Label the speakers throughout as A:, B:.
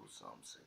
A: something.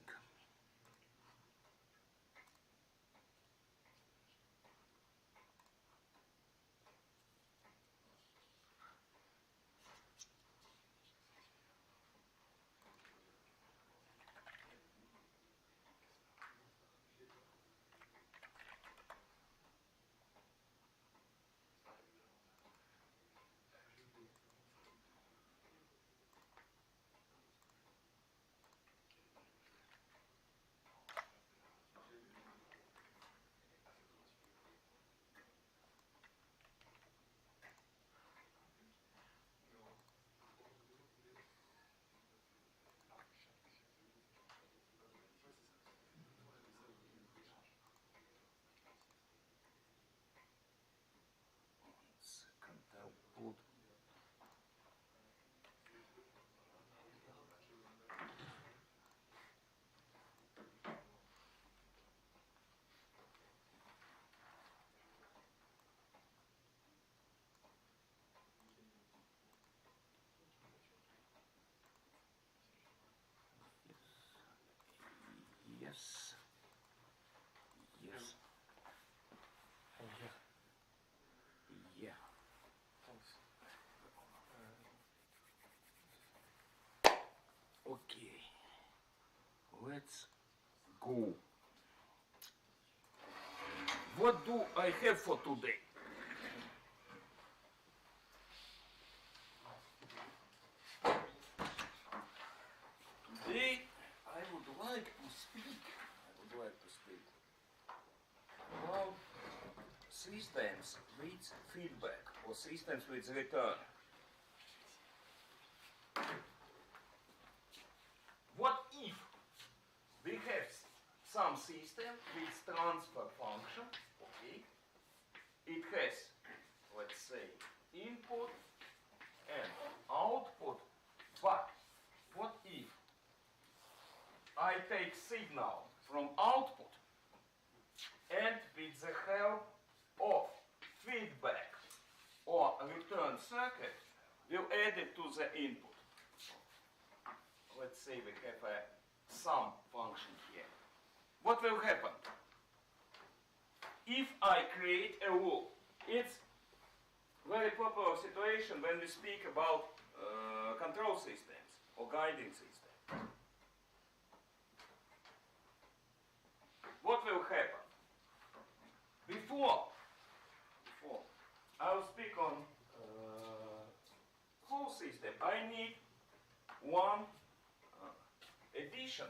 A: Output. Yes. Yes. Yeah. Okay. Let's go. What do I have for today? Today I would like to speak about systems with feedback or systems with return. What if we have some system with transfer function, okay? It has, let's say, input and output, but what if I take signal from output and with the help of feedback or return circuit will add it to the input. Let's say we have a sum function here. What will happen? If I create a loop, it's very popular situation when we speak about control systems or guiding systems. What will happen? Before I will speak on whole system, I need one addition.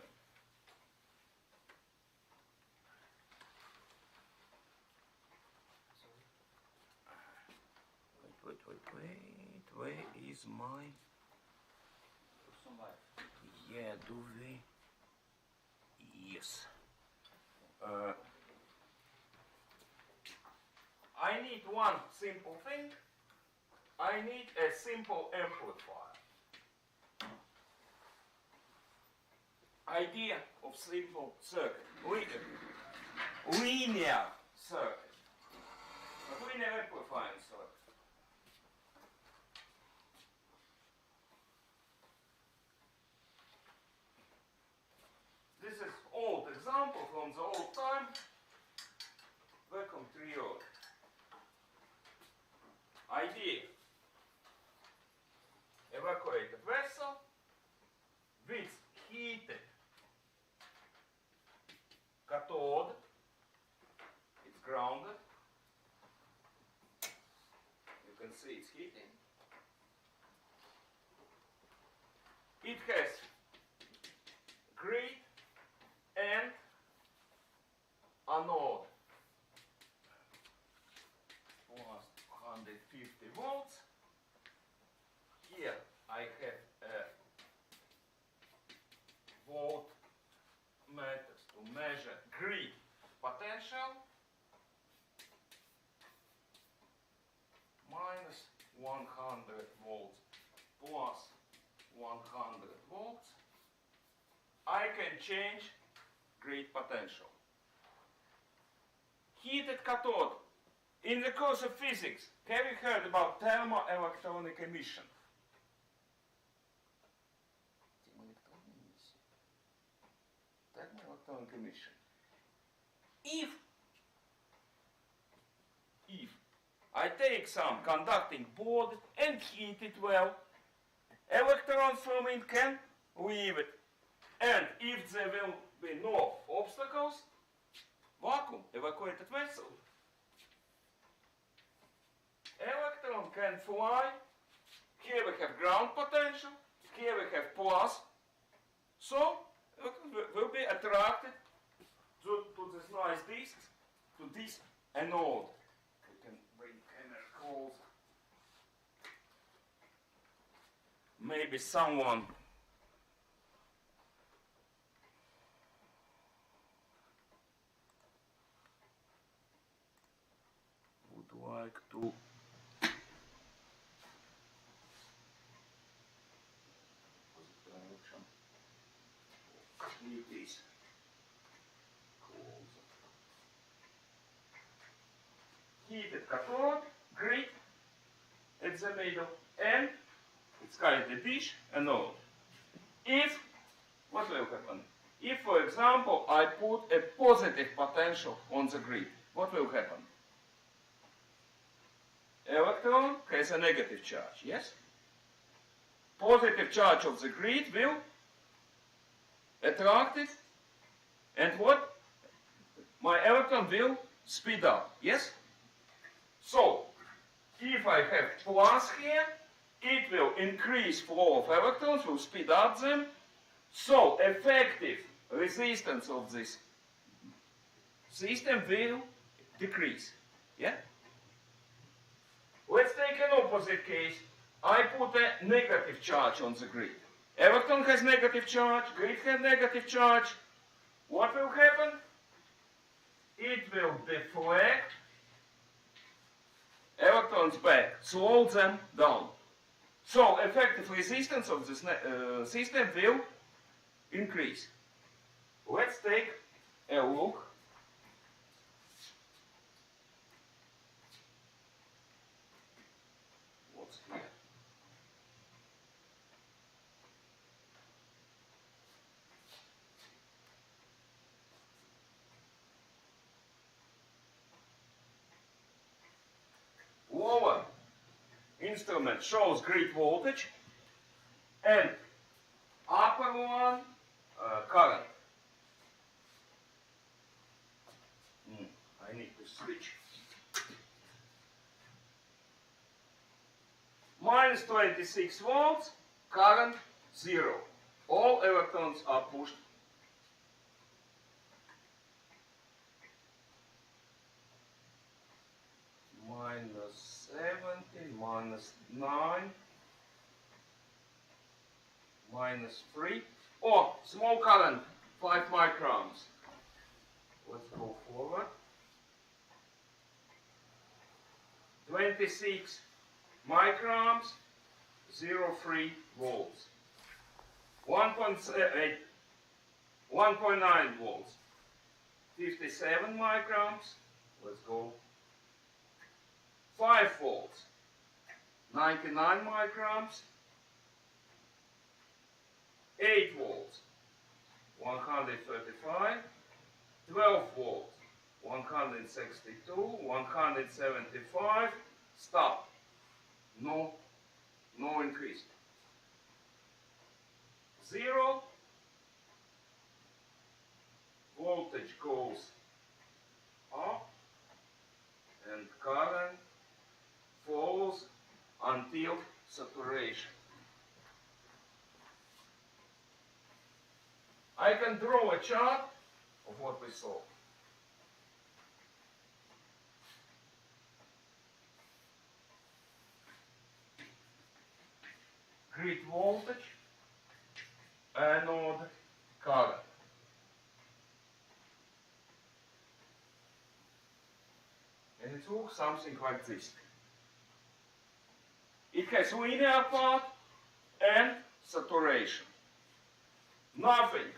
A: Wait, where is my... Yeah, do we... Yes. I need one simple thing. I need a simple amplifier. Idea of simple circuit. Linear circuit. A linear amplifying circuit. This is old example from the old time. Vacuum trio. Idea. Evacuated vessel with heated cathode. It's grounded. You can see it's heating. It has grid and anode. Plus 150 volts. Here I have a voltmeter to measure grid potential. Minus 100 volts plus 100 volts. I can change grid potential. Heated cathode. In the course of physics, have you heard about thermoelectronic emission? electron emission. If I take some conducting board and heat it well, electrons from it can leave it. And if there will be no obstacles, vacuum, evacuated vessel. Electron can fly. Here we have ground potential, here we have plus. So will be attracted to this nice disk, to this anode. We can bring camera close. Maybe someone would like to leave this close. Heated cathode, grid at the middle, and it's kind of dish anode. If, what will happen? If, for example, I put a positive potential on the grid, what will happen? Electron has a negative charge, yes? Positive charge of the grid will attract it, and what? My electron will speed up, yes? So, if I have plus here, it will increase flow of electrons, will speed up them, so effective resistance of this system will decrease, yeah? Let's take an opposite case. I put a negative charge on the grid. Electron has negative charge, grid has negative charge. What will happen? It will deflect electrons back, slow them down. So effective resistance of this system will increase. Let's take a look. What's here? Lower instrument shows grid voltage and upper one current. I need to switch. Minus 26 volts, current 0. All electrons are pushed. Minus 70, minus 9, minus 3. Oh, small current, 5 microns. Let's go forward. 26 microns, 0.3 volts. 1.8, 1.9 volts. 57 microns. Let's go. 5 volts. 99 microns. 8 volts. 135. 12 volts. 162, 175, stop. No increase. 0, voltage goes up and current falls until saturation. I can draw a chart of what we saw. Grid voltage, anode current. And it looks something like this. It has linear part and saturation. Nothing.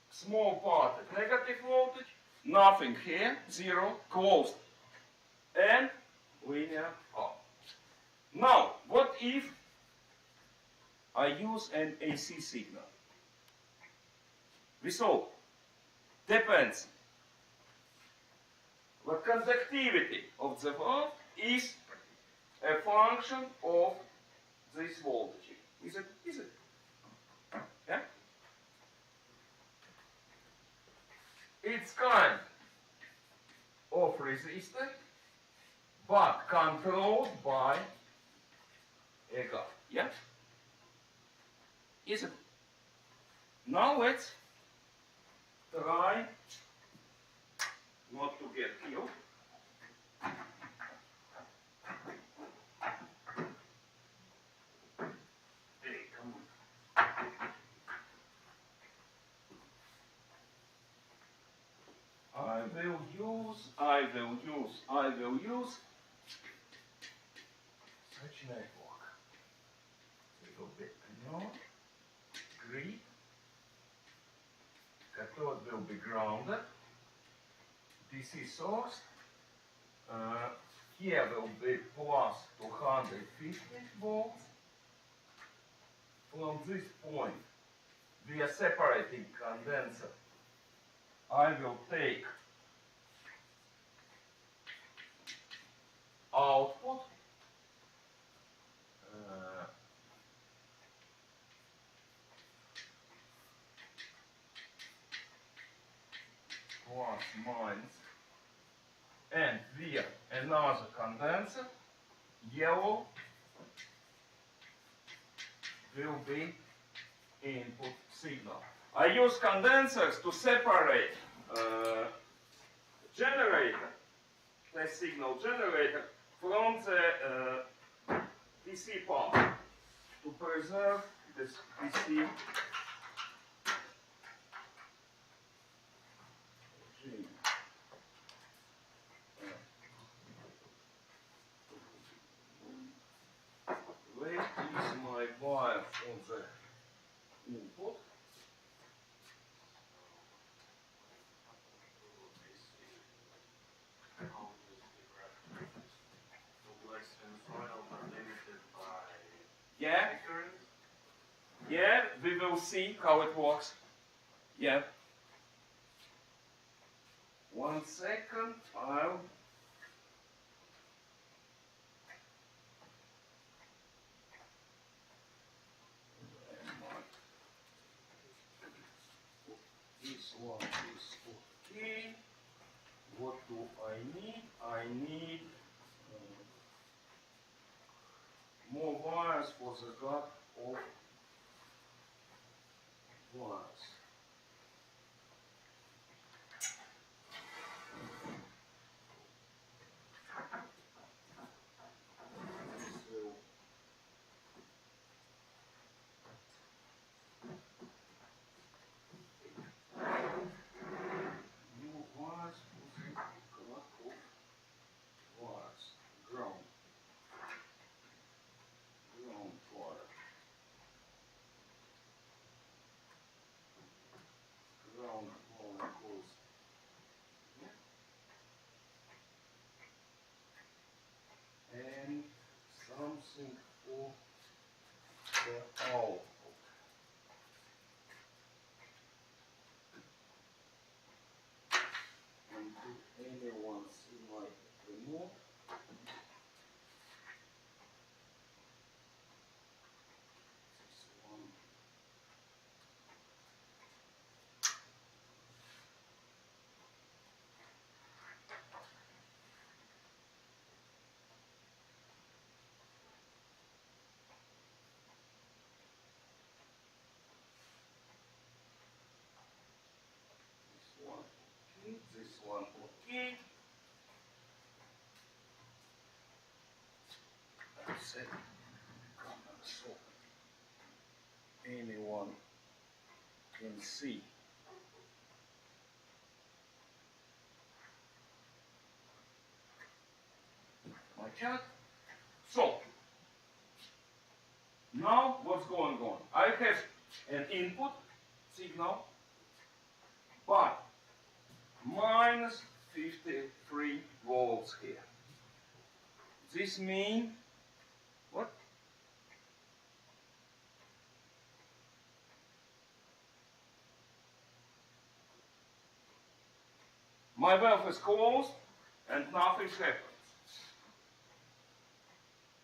A: Small part at negative voltage, nothing here, 0, closed. And linear part. Now, what if I use an AC signal? we saw, depends. The conductivity of the valve is a function of this voltage. Is it? Is it? Yeah? It's kind of resistor, but controlled by a guide. Yeah? Is it? Now let's try not to get killed. Hey, come on. I will use such network. A little bit more grid. Cathode will be grounded. DC source. Here will be plus 250 volts. From this point, we are separating condenser. I will take output plus minus, and via another condenser, yellow will be input signal. I use condensers to separate generator, test signal generator, from the DC part to preserve this DC regime. Where is my wire on the input? Yeah? Yeah, we will see how it works. Yeah. 1 second, I'll... This one is okay. What do I need? I need more wires for the gut of wires. And something for the output. And do anyone see my remote? This one. This one okay. That's it. So anyone can see. My chart. So now what's going on? I have an input signal, but minus 53 volts here. This means what? My valve is closed and nothing happens.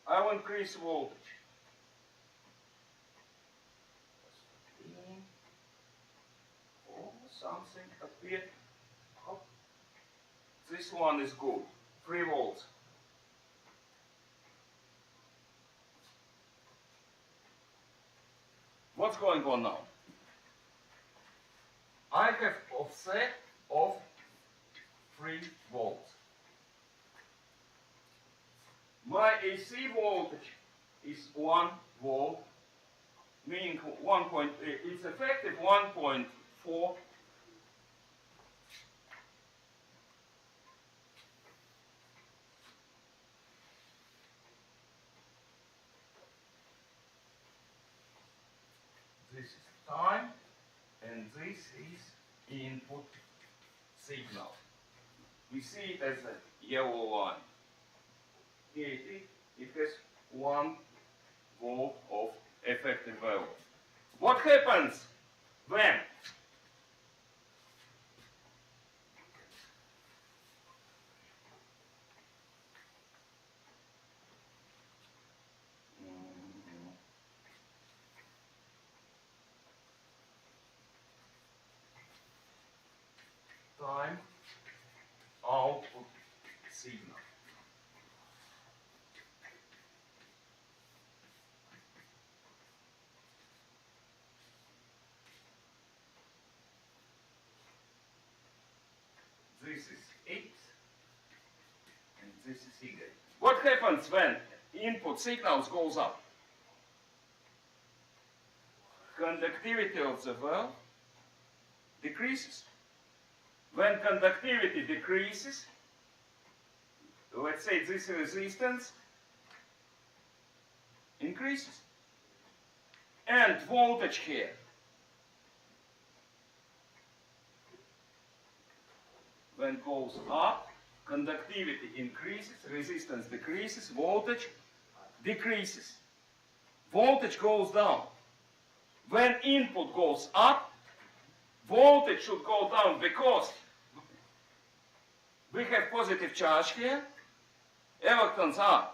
A: I will increase voltage. Oh, something appeared. Oh. This one is good. 3 volts. What's going on now? I have offset of 3 volts. My AC voltage is 1 volt, meaning it's effective 1.4. This is time, and this is input signal. We see it as a yellow line. Here it has 1 volt of effective value. What happens when time output signal? This is X and this is Y. What happens when input signals goes up? Conductivity of the valve decreases. When conductivity decreases, let's say this resistance increases. And voltage here when goes up, conductivity increases, resistance decreases, voltage decreases. Voltage goes down. When input goes up, voltage should go down because we have positive charge here. Electrons are,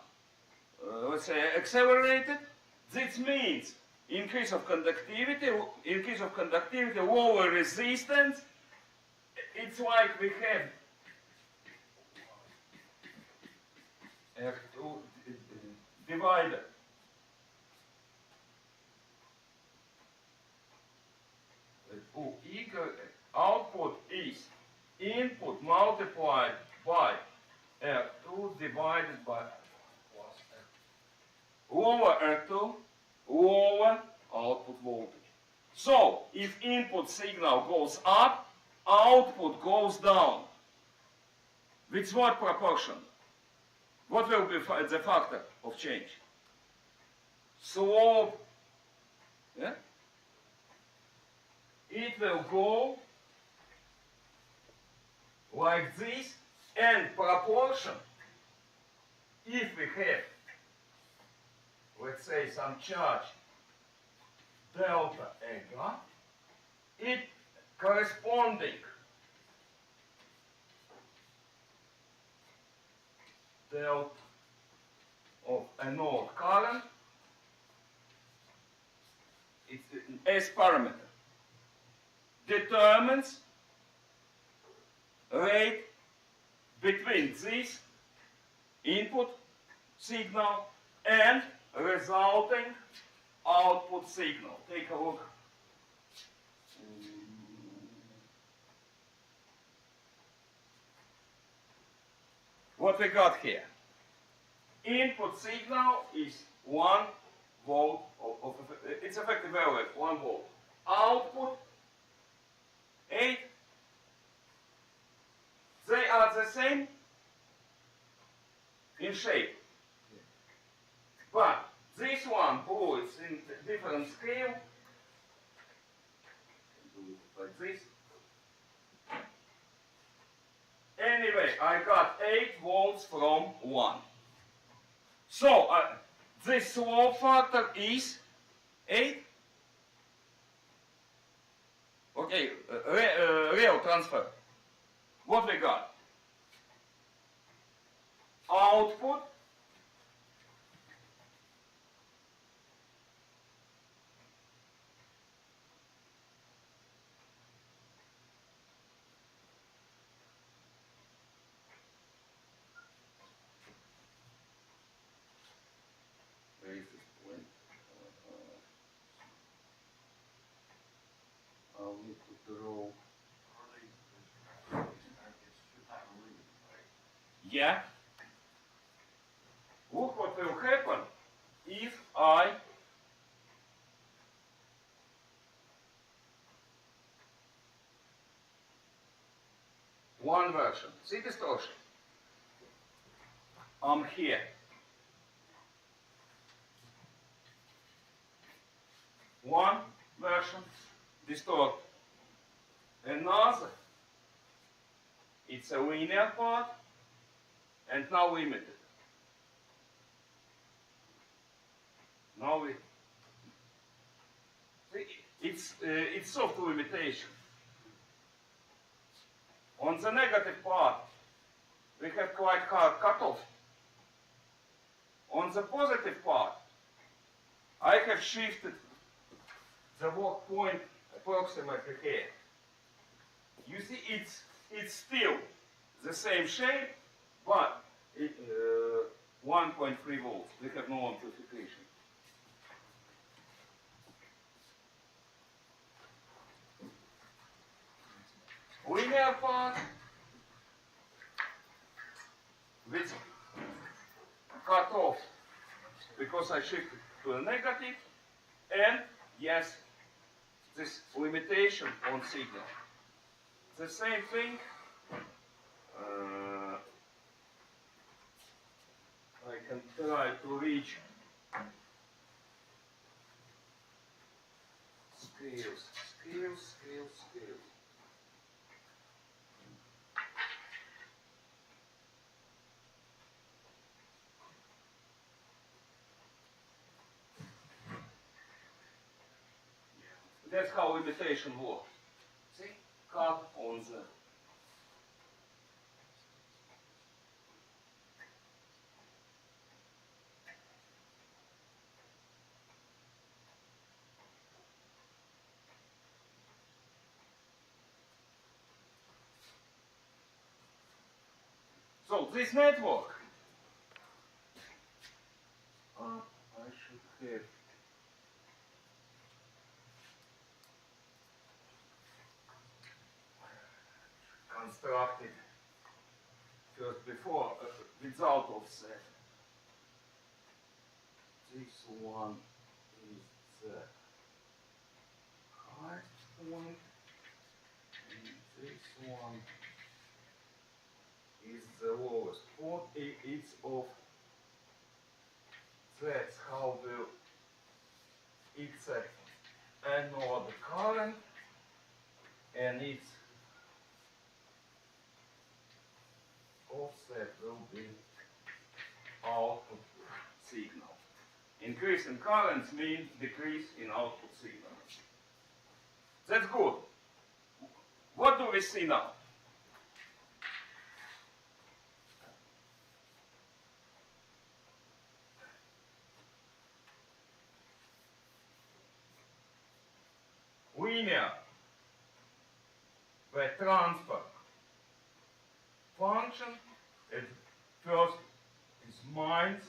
A: let's say, accelerated. This means increase of conductivity, lower resistance. It's like we have R2 divider. Output is input multiplied by R2 divided by plus R2. Lower R2, lower output voltage. So, if input signal goes up, output goes down. With what proportion? What will be the factor of change? Slope. Yeah? It will go like this, and proportion, if we have, let's say, some charge delta ega, it corresponding delta of anode current, it's an S parameter, determines rate between this input signal and resulting output signal. Take a look. What we got here? Input signal is 1 volt of its effective value is 1 volt. Output 8. They are the same in shape. But this one blue is in different scale. Do it like this. Anyway, I got 8 volts from 1. So this slope factor is 8. Okay, real transfer. what we got? Output where is this point? I'll need to draw. Yeah. Look what will happen if I one version. See distortion. I'm here. One version distort. Another. It's a linear part and now limited. Now it's soft limitation. On the negative part, we have quite hard cutoff. On the positive part, I have shifted the work point approximately here. You see, it's still the same shape, but 1.3 volts. We have no amplification. Linear part with cut off because I shifted to a negative, and yes, this limitation on signal. The same thing I can try to reach scales. That's how limitation works. See? Cut on the so this network I should have constructed first before without offset. This one is the highest point, and this one is the lowest point. It's of that's how it's anode current, and its offset will be output signal. Increase in currents means decrease in output signal. That's good. What do we see now? Linear by transfer function at first is minus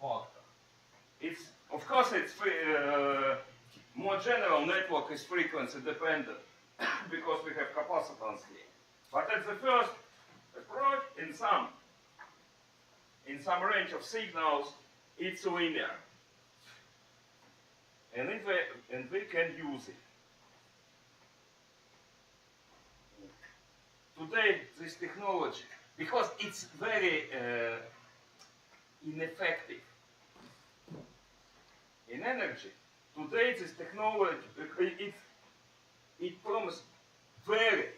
A: factor. It's of course it's more general network is frequency dependent because we have capacitance here. But at the first approach, in some range of signals, it's linear, and we can use it. Today, this technology, because it's very ineffective in energy, today this technology, it promises very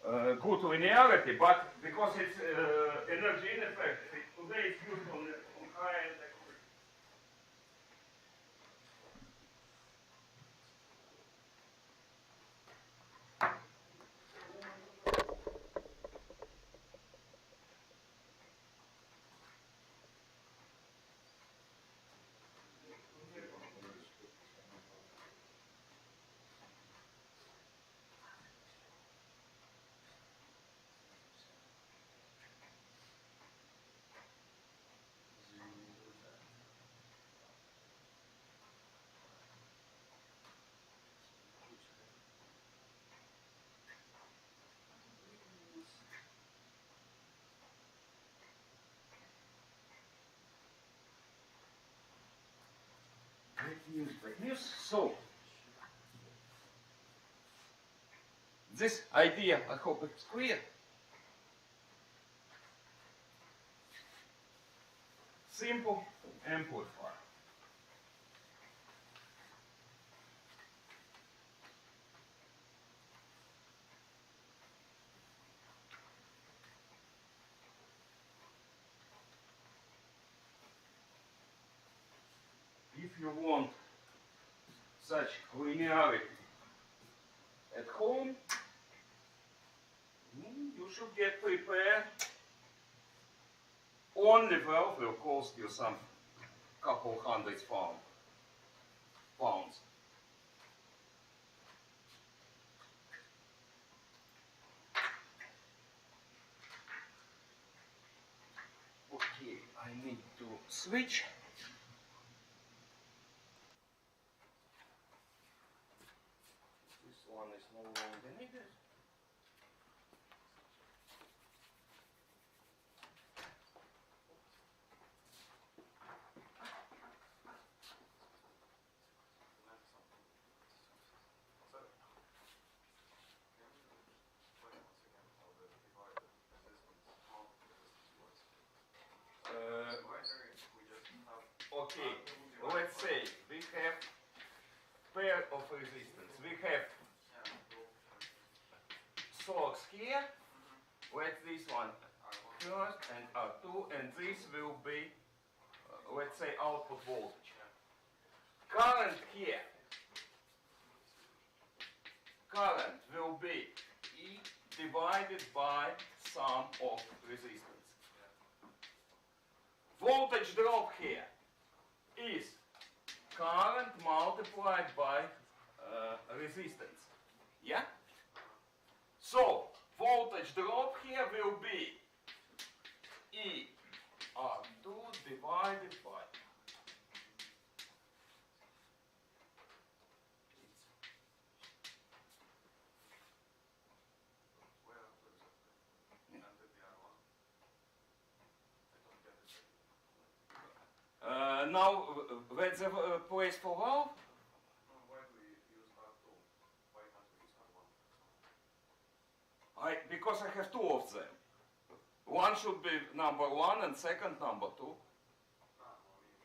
A: good linearity, but because it's energy ineffective, today it's used on high-end. music like this. So, this idea, I hope it's clear. Simple amplifier. If you want such linearity at home, you should get prepared. Only valve will cost you some couple hundred pounds. Okay, I need to switch. This one is no longer needed. Okay, let's say we have pair of resistance. We have source here. Let this one first and R2, and this will be, let's say, output voltage. Current here. Current will be E divided by sum of resistance. Voltage drop here is current multiplied by resistance. Yeah? So, voltage drop here will be E R2 divided by now, where's the place for valve?
B: Why do we use R2? Why can't we use R1?
A: Because I have two of them. One should be number one and second number two.
B: No, I mean,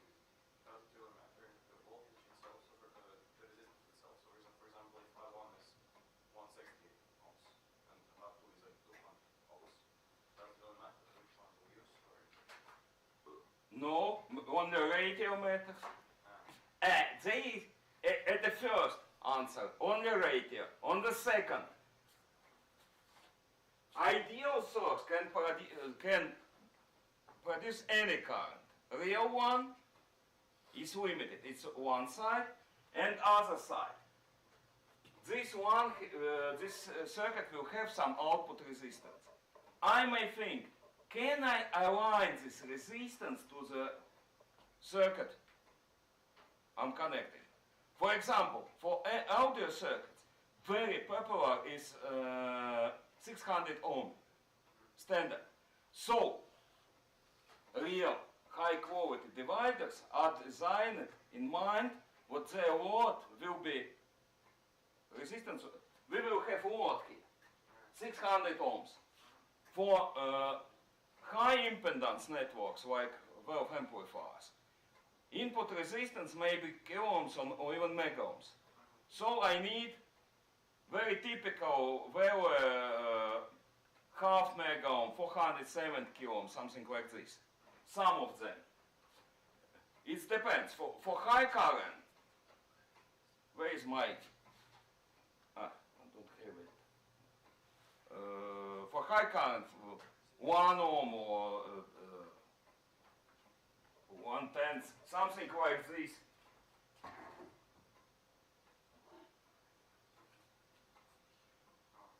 B: doesn't really matter the voltage itself, so for the resistance itself. So for example, if R1 is 160 ohms and R2 is like 200 ohms, doesn't really matter which one we use.
A: No, only radial matters. They, at the first answer, only radial. On the second, ideal source can produce any current. Real one is limited. It's one side and other side. This one, this circuit will have some output resistance. I may think, can I align this resistance to the circuit I'm connecting? For example, for audio circuits, very popular is 600 ohm standard. So, real high quality dividers are designed in mind what their load will be. Resistance, we will have load here, 600 ohms. For high impedance networks like valve amplifiers, input resistance may be kiloohms or even megaohms. So I need very typical value, half megaohm, 407 kiloohms, something like this. Some of them. It depends. For high current, where is my? I don't have it. For high current, 1 ohm or 1/10, something like this.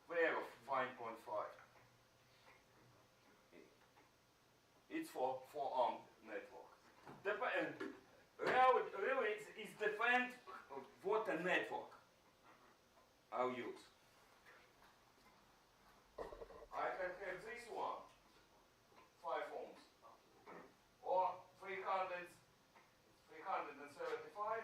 A: Pair of 5.5. It's for 4 ohm network. Really, it depends what a network I'll use. I can have this one, 5 ohms, or 375,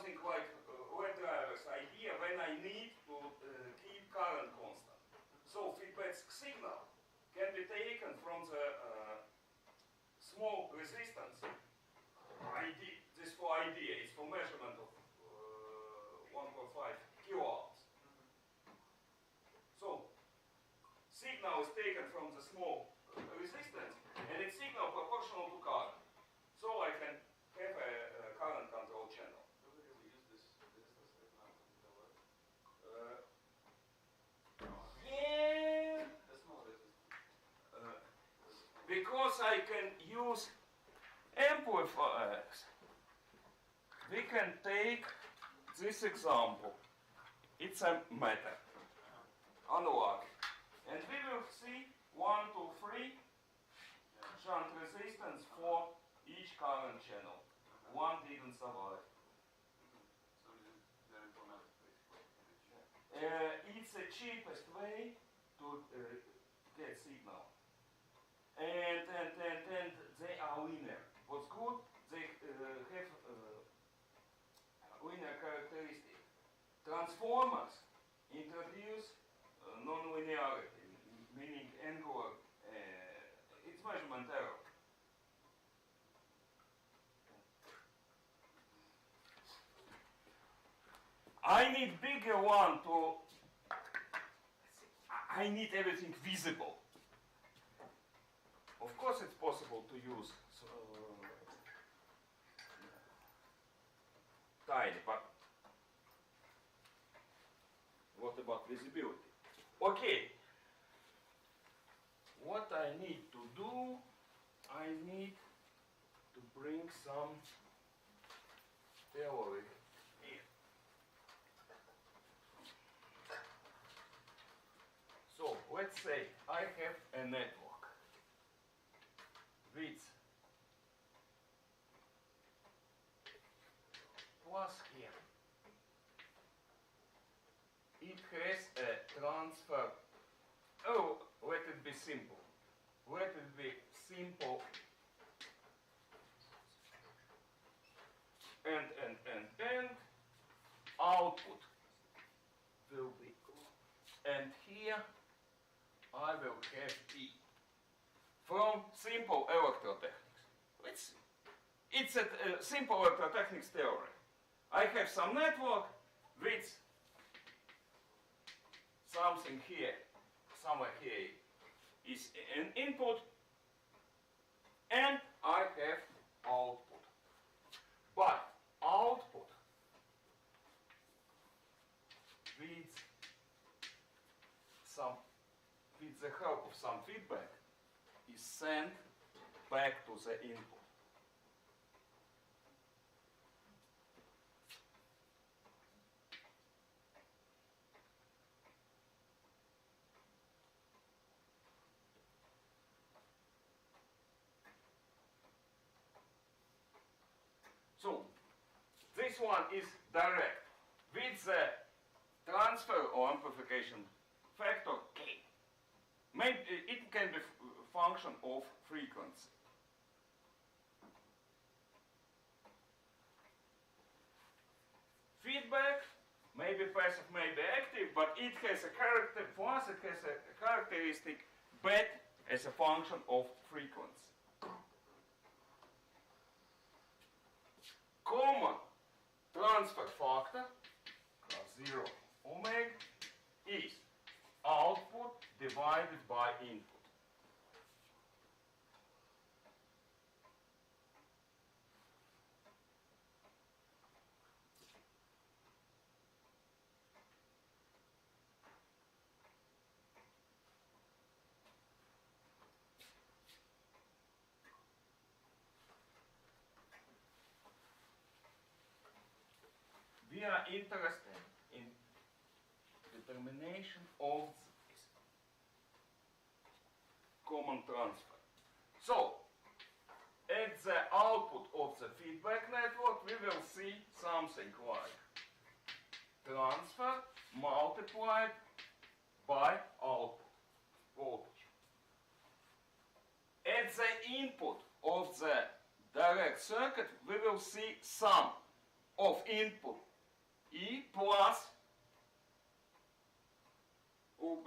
A: something like LED driver's idea when I need to keep current constant. So feedback signal can be taken from the small resistance. This for idea, it's for measurement of 1.5 kiloohms. So signal is taken from the small resistance and it's signal proportional to current. So I can have a current control channel.
B: Do we really use this resistance signal in the word?
A: Yeah.
B: The small resistance.
A: Because I can use amplifiers. We can take this example. It's a metal, analog. And we will see 1, 2, 3 shunt resistance for each current channel. One didn't survive.
B: So they're implemented basically.
A: It's the cheapest way to get signal. And they are linear. What's good? They have linear characteristic. Transformers introduce non-linearity, meaning angular. It's measurement error. I need bigger one to. I need everything visible. Of course, it's possible to use tiny, but what about visibility? Okay. What I need to do, I need to bring some theory here. So let's say I have a network with plus here. It has a transfer. Oh, let it be simple. Let it be simple. And output will be. And here I will have E. From simple electrotechnics. Let's see. It's a simple electrotechnics theory. I have some network with something here, somewhere here is an input, and I have output. But output with the help of some feedback is sent back to the input. So this one is direct with the transfer or amplification factor K. Maybe it can be function of frequency. Feedback may be passive, may be active, but it has a character, for us it has a characteristic bet as a function of frequency. Common transfer factor, plus 0 omega, is output divided by input. We are interested in determination of this common transfer. So, at the output of the feedback network, we will see something like transfer multiplied by output voltage. At the input of the direct circuit, we will see sum of input E plus UB.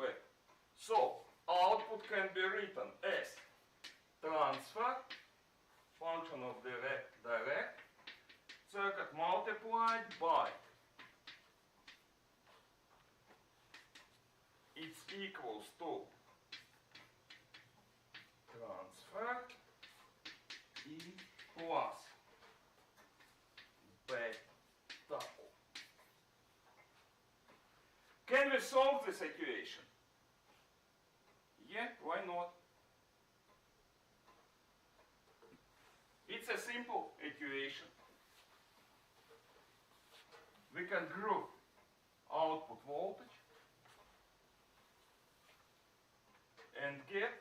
A: So output can be written as transfer, function of direct circuit multiplied by it's equals to transfer E plus beta. Can we solve this equation? Yeah, why not? It's a simple equation. We can group output voltage and get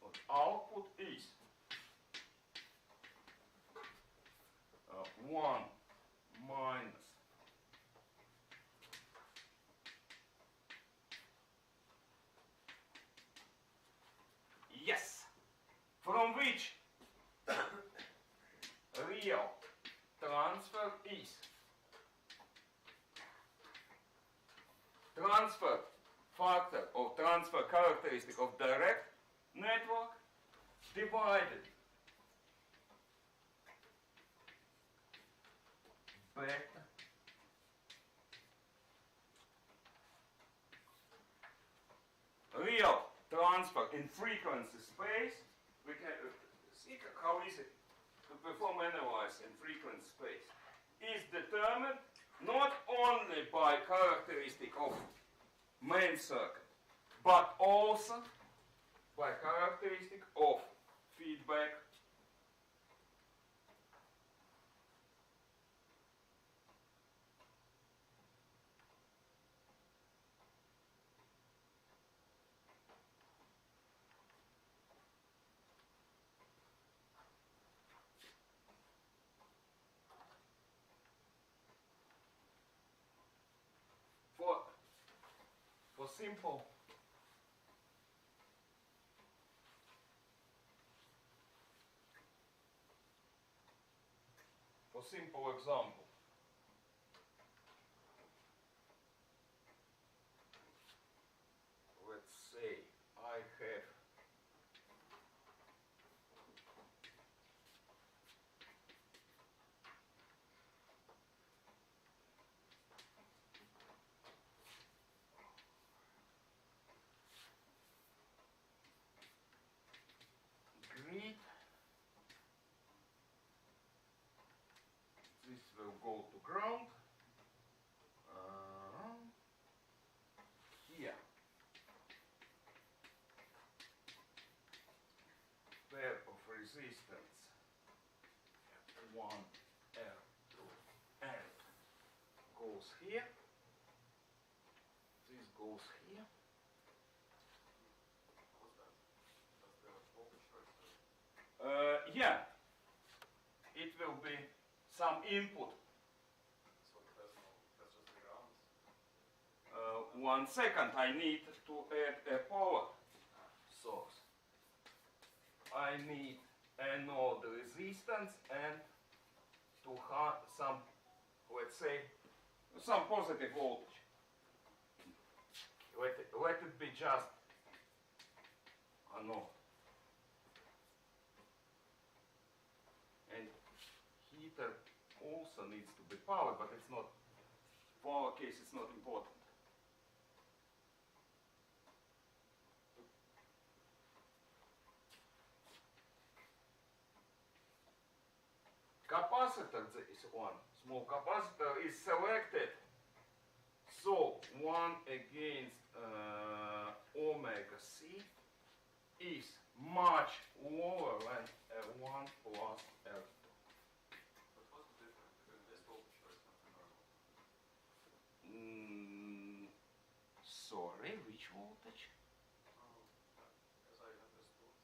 A: what output is 1 minus yes, from which real transfer is transfer factor or transfer characteristic of direct network divided beta real transfer in frequency space. We can see how easy to perform analysis in frequency space is determined not only by characteristic of main circuit but also by characteristic of feedback. For simple example, let's say I have grid. This will go to ground. Here pair of resistance 1 R2 and goes here. This goes here.
B: What's that? That's the voltage source.
A: Yeah, it will be some input.
B: So that's just the ground.
A: 1 second, I need to add a power source. I need anode resistance and to have some, let's say, some positive voltage. Let it be just anode. And heater also needs to be powered, but it's not, for our case, it's not important. Capacitor, this one, small capacitor is selected. So 1 against omega C is much lower than R1 plus R2.
B: But what's the difference between this voltage source and the normal?
A: Sorry, which voltage?
B: Because I understood this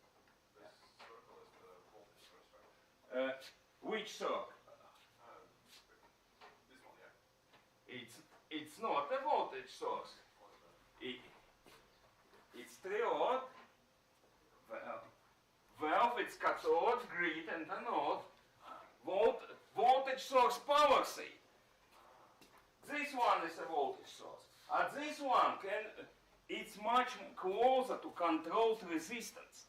B: circle is the voltage source, right?
A: Which circle?
B: This one, yeah.
A: It's not a voltage source.
B: What's that?
A: It's triode. Valve, it's cathode, grid, and anode. Voltage voltage source power C. This one is a voltage source. And this one it's much closer to controlled resistance.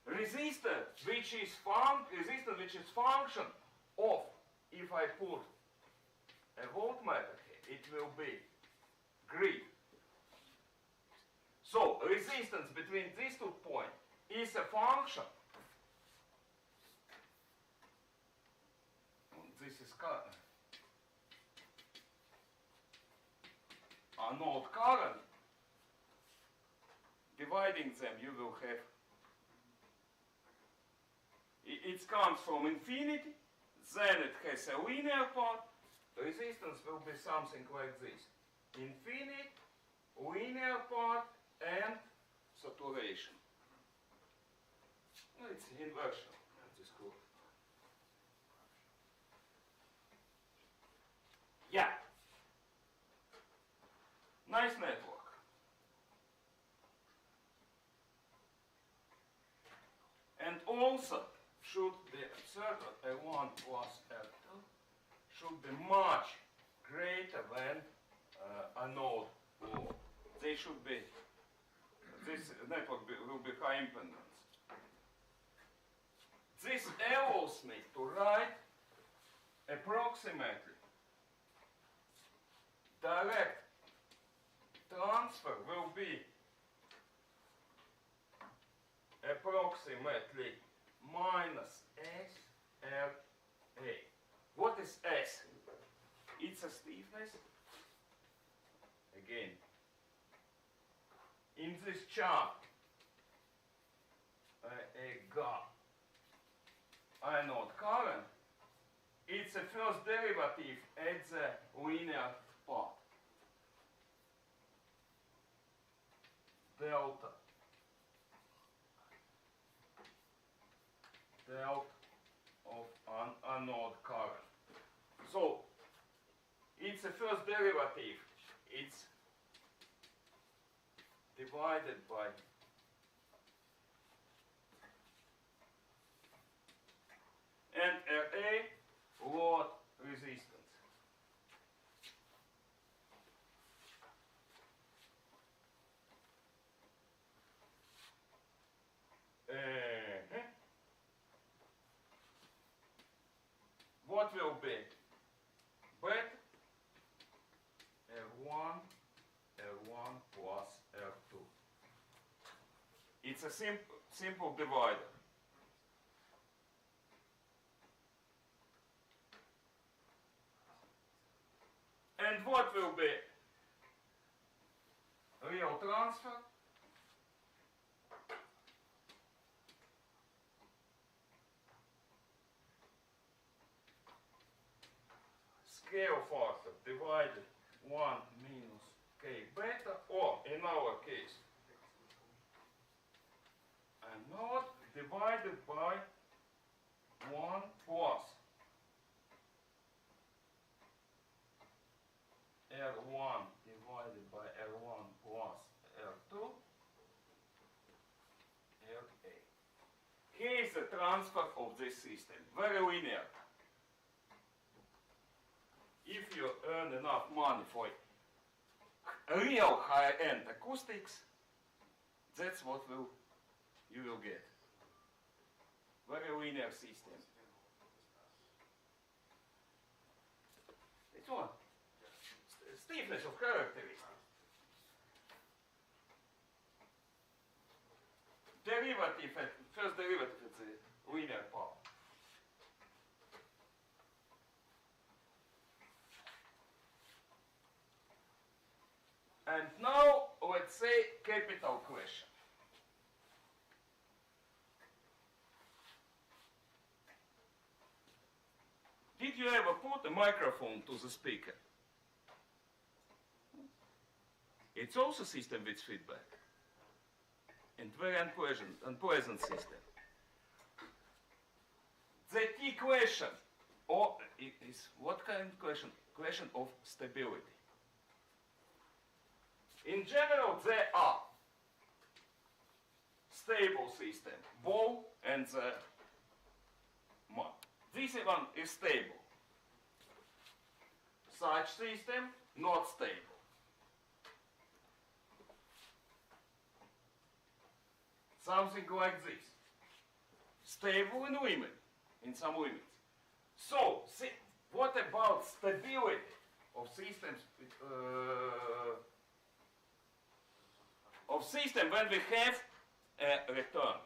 A: Resistance which is function of, if I put a voltmeter here, it will be grid. So resistance between these 2 points is a function. This is anode current. Dividing them, you will have. It comes from infinity. Then it has a linear part. Resistance will be something like this: infinite, linear part, and saturation. It's inversion. This cool. Yeah. Nice network. And also should be observed that L1 plus L2 should be much greater than anode load. They should be, this network will be high impedance. This allows me to write approximately direct transfer will be approximately minus SLA. What is S? It's a stiffness. Again, in this chart, a gap anode current, it's a first derivative at the linear part. Delta of an anode current. So it's a first derivative. It's divided by and RA load resistance. What will be bet R1 plus R2. It's a simple divider. And what will be real transfer? Scale factor divided 1 minus K beta, or in our case, anode divided by 1 plus R1 divided by R1 plus R2 RA. Here is the transfer of this system, very linear. If you earn enough money for real high-end acoustics, that's what you will get. Very linear system. It's what? Stiffness of characteristics. First derivative at the linear part. And now let's say capital question. Did you ever put a microphone to the speaker? It's also system with feedback. And very unpleasant system. The key question is what kind of question? Question of stability. In general, there are stable system, ball and the mud. This one is stable. Such system, not stable. Something like this. Stable in limit, in some limits. So, see, what about stability of systems? Of system when we have a return?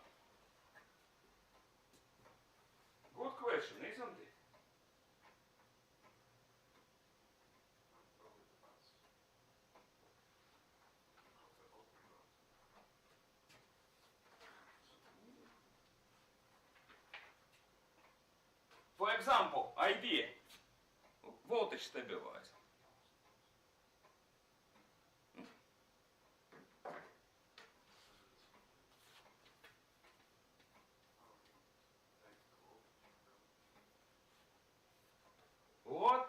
A: Good question, isn't it? For example, idea, voltage stabilizer. Load,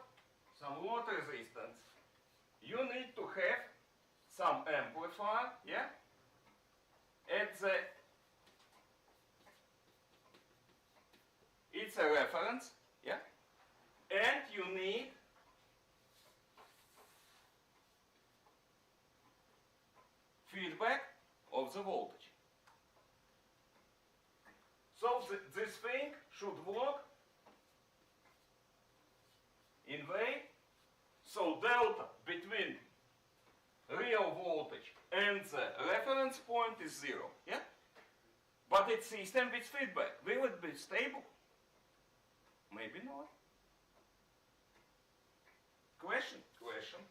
A: some load resistance. You need to have some amplifier, yeah? At the, it's a reference, yeah? And you need feedback of the voltage. So this thing should work in way so delta between real voltage and the reference point is zero, yeah? But it's system with feedback. Will it be stable? Maybe not. Question? Question.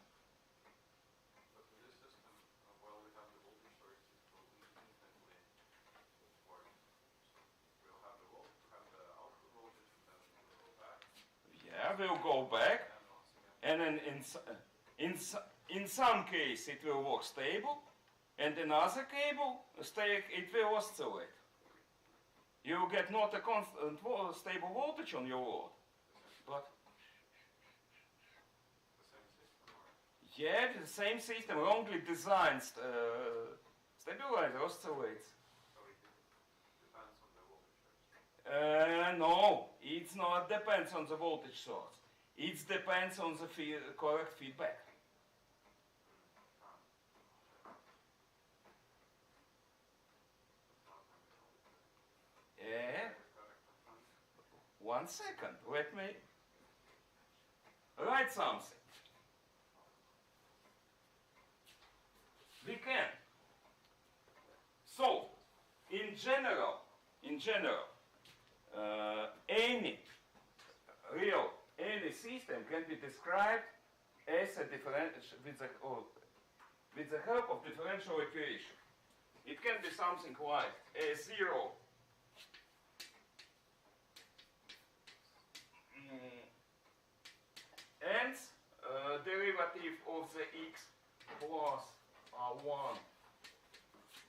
B: But in this system, while we have the voltage source, it will infinitely work. So we'll have the output voltage, then we'll go back.
A: Yeah, we'll go back.
B: And once again,
A: And then in some case it will work stable, and in other cable it will oscillate. You will get not a constant stable voltage on your load, but
B: the same system, or
A: yeah, the same system, wrongly designed stabilizer oscillates.
B: so it depends on the voltage source.
A: No, it's not depends on the voltage source. It depends on the correct feedback. Yeah. 1 second, let me write something. We can. So, in general, any system can be described as a with the help of differential equation. It can be something like a zero and derivative of the x plus r1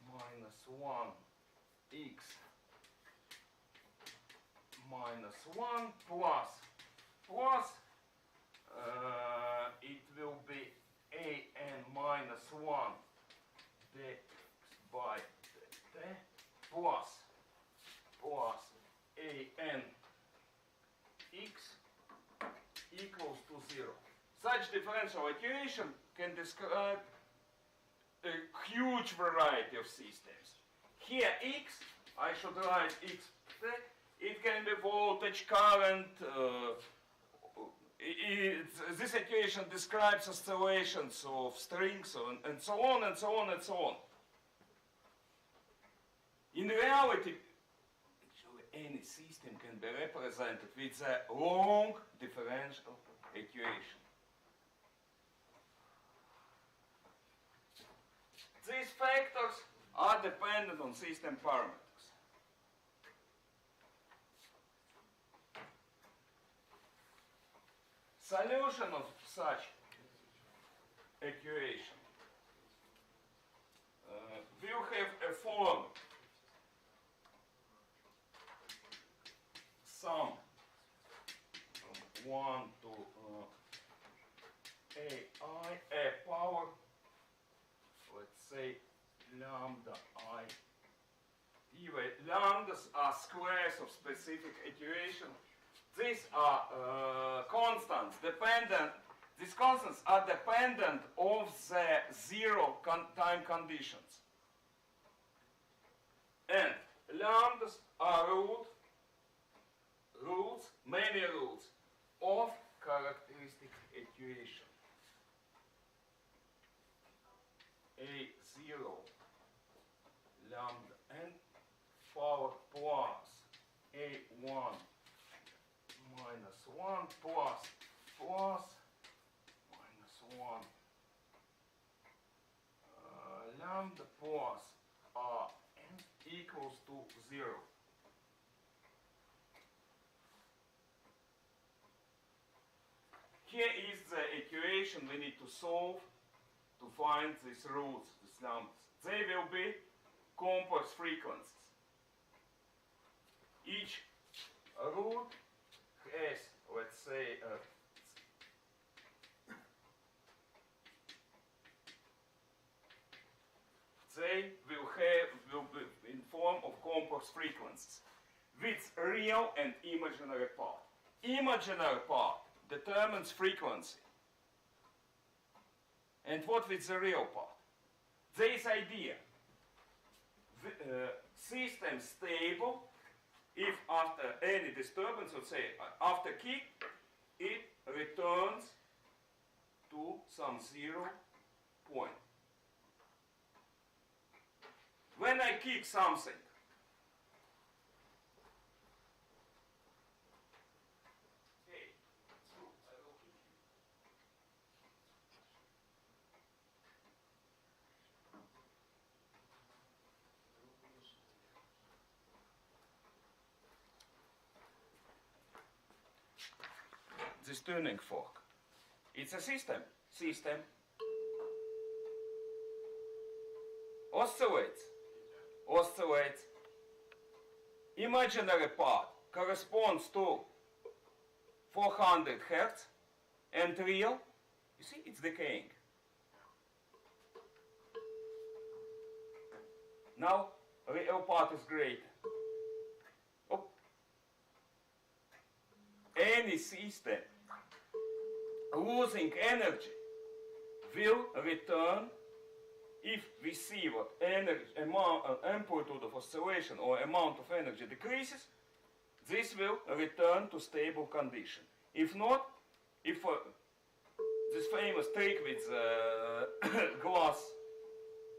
A: minus 1 x minus 1 plus it will be an minus 1 dx by dt plus an x equals to 0. Such differential equation can describe a huge variety of systems. Here x, I should write x, it can be voltage, current, this equation describes oscillations of strings and so on and so on and so on. In reality, actually any system can be represented with a long differential equation. These factors are dependent on system parameters. Solution of such equation will have a form sum from 1 to ai, a power, let's say lambda I, where lambdas are squares of specific equation these are constants dependent. These constants are dependent of the zero time conditions. And lambdas are many rules of characteristic equation. A0 lambda n power plus A1 minus 1 plus minus 1 lambda plus n equals to 0. Here is the equation we need to solve to find these roots, these lambdas. They will be complex frequencies. Each root has, let's say, they will be in form of complex frequencies with real and imaginary part. Imaginary part determines frequency. And what with the real part? There is idea. The system stable if after any disturbance, let's say after kick, it returns to some 0 point. When I kick something, this tuning fork, it's a system. System oscillates. Imaginary part corresponds to 400 Hertz, and real, you see, it's decaying. Now, real part is great. Oh. Any system losing energy will return if we see what energy, amplitude of oscillation or amount of energy decreases, this will return to stable condition. If not, if this famous trick with glass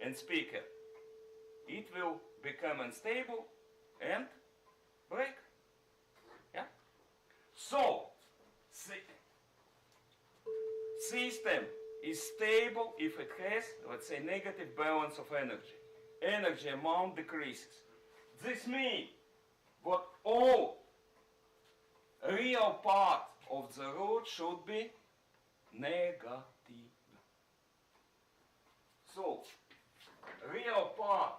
A: and speaker, it will become unstable and break. Yeah? So, system is stable if it has, let's say, negative balance of energy. Energy amount decreases. This means what all real part of the root should be negative. So, real part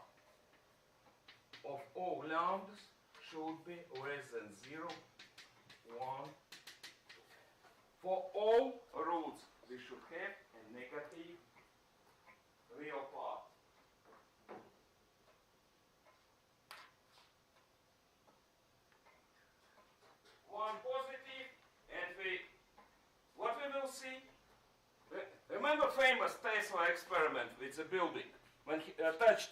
A: of all lambdas should be less than 0, 1. For all roots, we should have a negative real part. One positive, and what we will see, remember famous Tesla experiment with the building, when he attached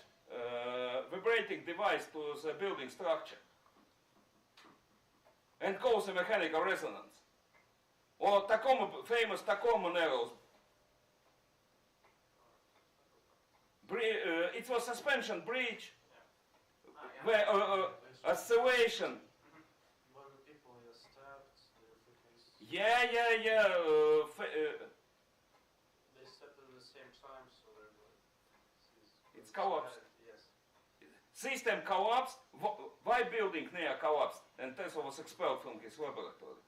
A: vibrating device to the building structure and caused a mechanical resonance. Or famous Tacoma narrows. It was suspension bridge where oscillation.
B: People stepped,
A: Yeah.
B: they stepped at the same time, so
A: It's collapsed.
B: Yes.
A: System collapsed. Why building near collapsed? And Tesla was expelled from his laboratory.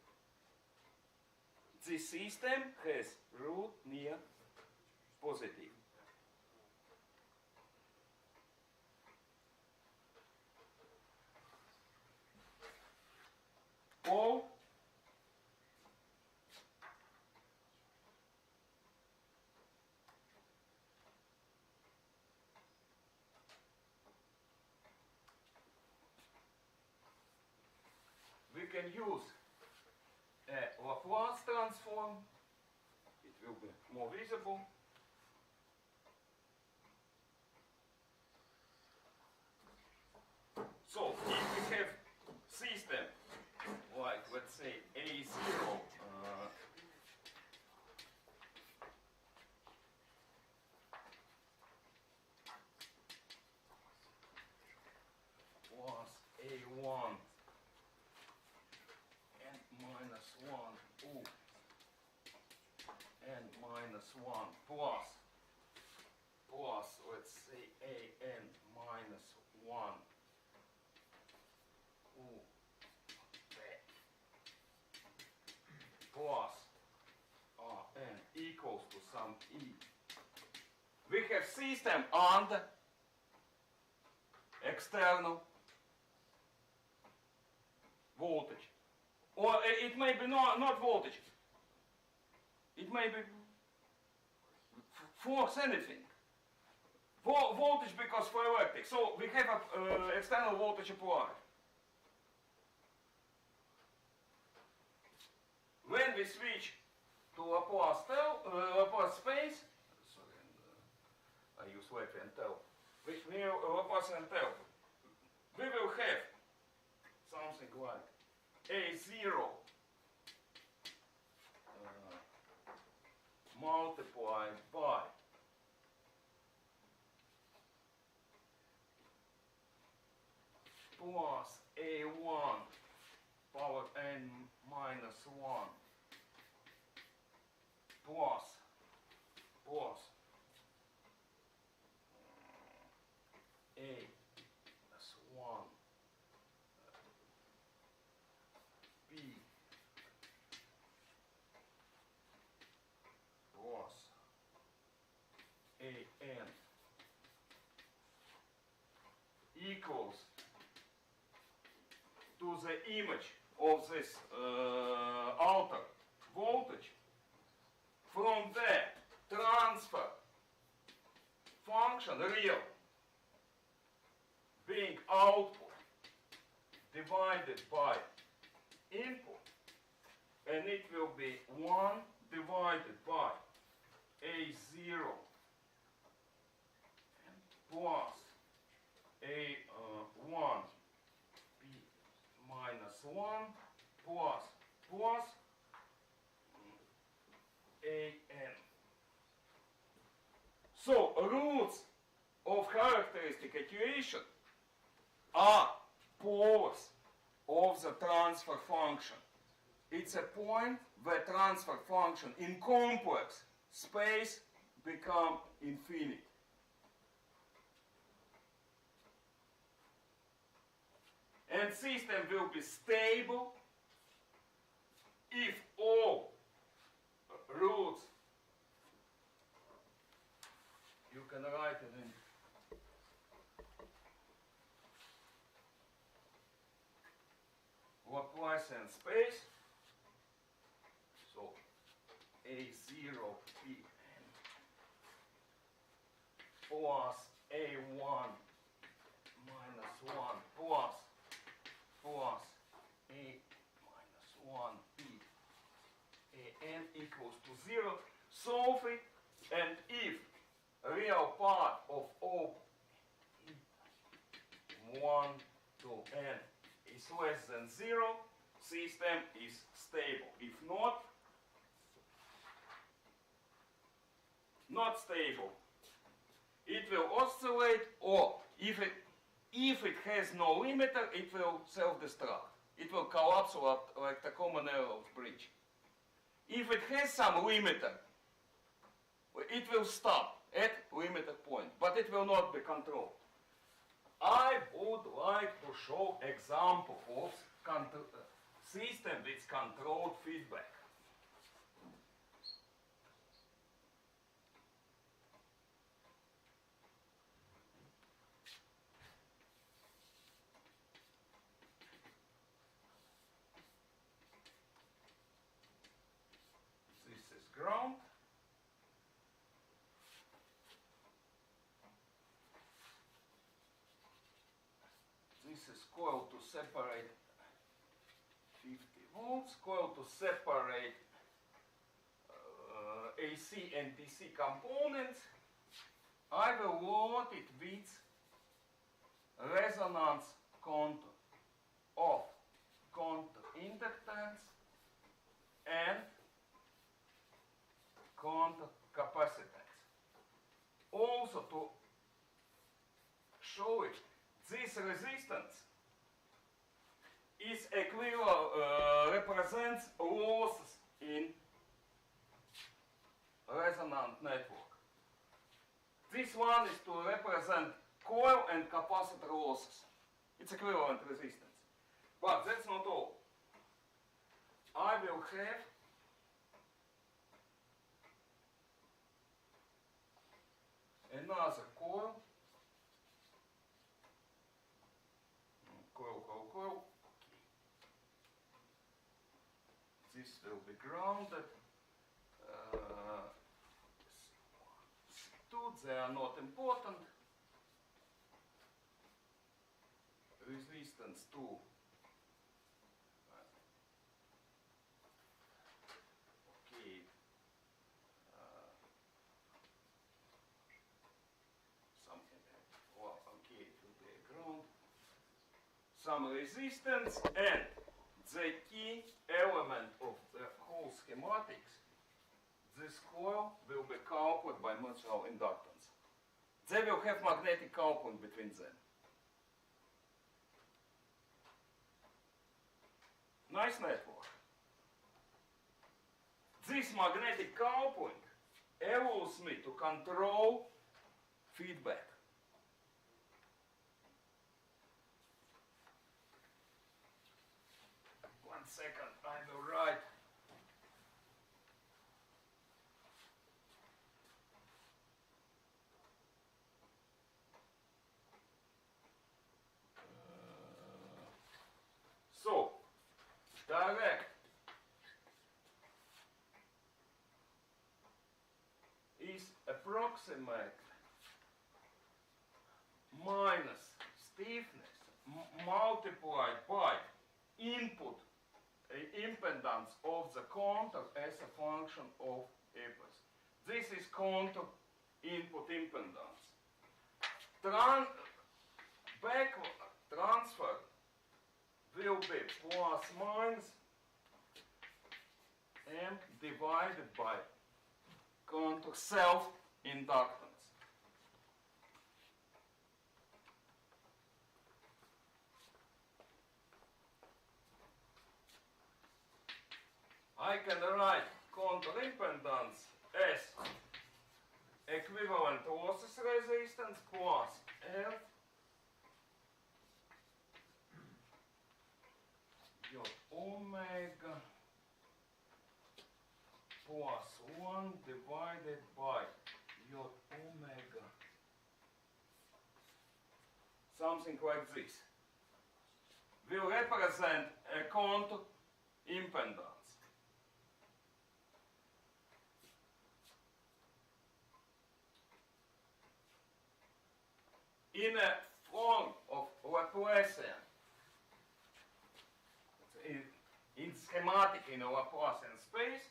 A: This system has root near positive. Or we can use one. It will be more visible. So if we have system like, let's say, A0 plus A1 and minus 1 and minus 1 plus let's say an minus 1 plus n equals to some e. We have system and external voltage. Or it may be not voltage. It may be force, anything. Voltage because for electric. So we have a external voltage applied. When we switch to Laplace space, sorry, I use Laplace and tel. With Laplace and tel, we will have something like A0 multiplied by plus A1 power n minus 1 plus A plus 1 B plus AN equals to the image of this alter voltage from the transfer function real being output divided by input, and it will be 1 divided by A0 plus A1 B minus 1 plus AN. So roots of characteristic equation are poles of the transfer function. It's a point where transfer function in complex space become infinite. And system will be stable if all roots, you can write it in Laplacian space, so A0 Pn plus A1 minus 1 plus A minus 1 P An equals to 0. Solve it, and if real part of O 1 to n is less than 0, system is stable. If not stable. It will oscillate, or if it has no limiter, it will self-destruct. It will collapse like the common Arrows bridge. If it has some limiter, it will stop at limiter point, but it will not be controlled. I would like to show example of system with controlled feedback. This is ground. This is coil to separate 50 volts, coil to separate AC and DC components, I will load it with resonance contour of contour inductance and contour capacitance. Also to show it, this resistance is equivalent, represents losses in resonant network. This one is to represent coil and capacitor losses. It's equivalent resistance. But that's not all. I will have another coil. Coil. This will be grounded. They are not important. Resistance to something well, it will be a ground, some resistance, and the key element of the whole schematics, this coil will be coupled by mutual inductance. They will have magnetic coupling between them. Nice network. This magnetic coupling allows me to control feedback. One second, I will write. So, direct is approximate minus stiffness multiplied by input impedance of the contour as a function of impulse. This is contour input impedance. Backward transfer will be plus minus m divided by contour self-inductance. I can write contour impedance as equivalent losses resistance plus R dot omega plus 1 divided by dot omega. Something like this. Will represent a contour impedance. In a form of Laplacian, in schematic in a Laplacian space,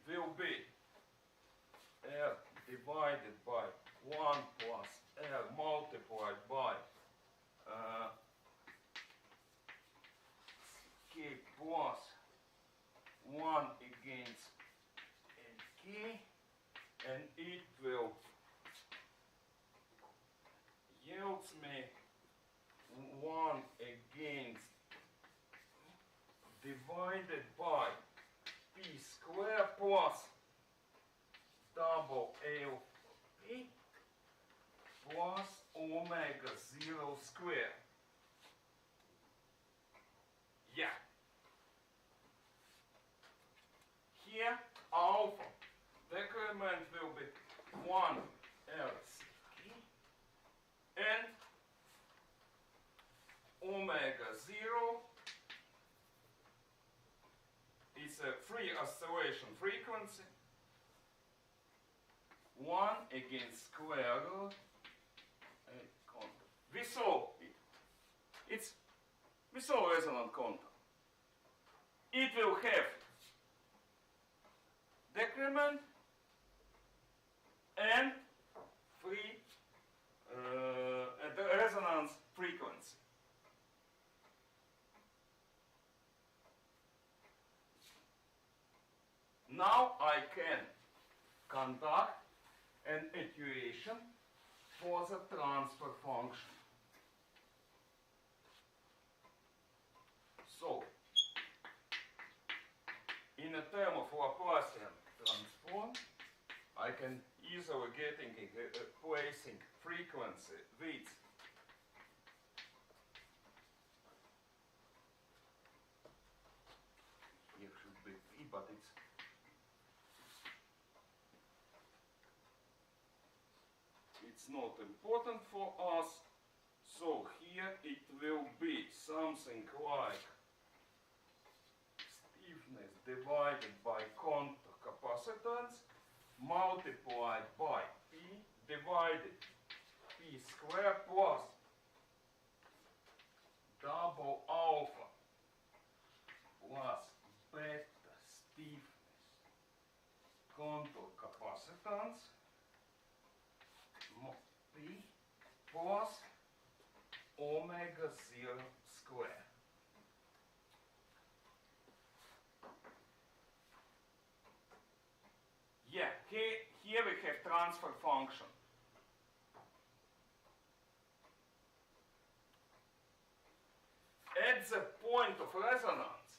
A: will be R divided by 1 plus R multiplied by K plus 1 against K, and it will yields me 1 against divided by P square plus double L P plus omega 0 square. Yeah. Here alpha decrement will be 1 LC and omega 0 is a free oscillation frequency. 1 against square root and contour. We saw it. We saw resonant contour. It will have decrement and free the resonance frequency. Now I can conduct an equation for the transfer function. So, in a term of Laplacian transform, I can easily placing frequency with here should be P, but it's not important for us. So here it will be something like stiffness divided by contour capacitance multiplied by P divided P squared plus double alpha plus beta stiffness contour capacitance P plus omega 0 square. Yeah, here we have transfer function. At the point of resonance,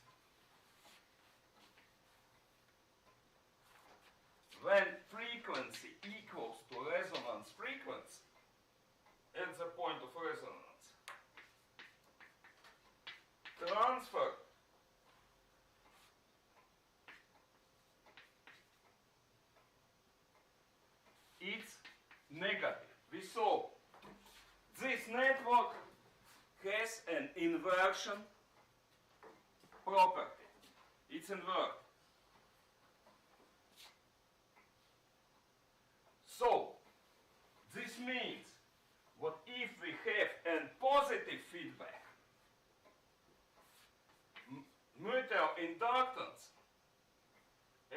A: when frequency equals to resonance frequency, at the point of resonance, transfer is negative. We saw this network has an inversion property. It's inverted. So, this means what if we have a positive feedback, mutual inductance,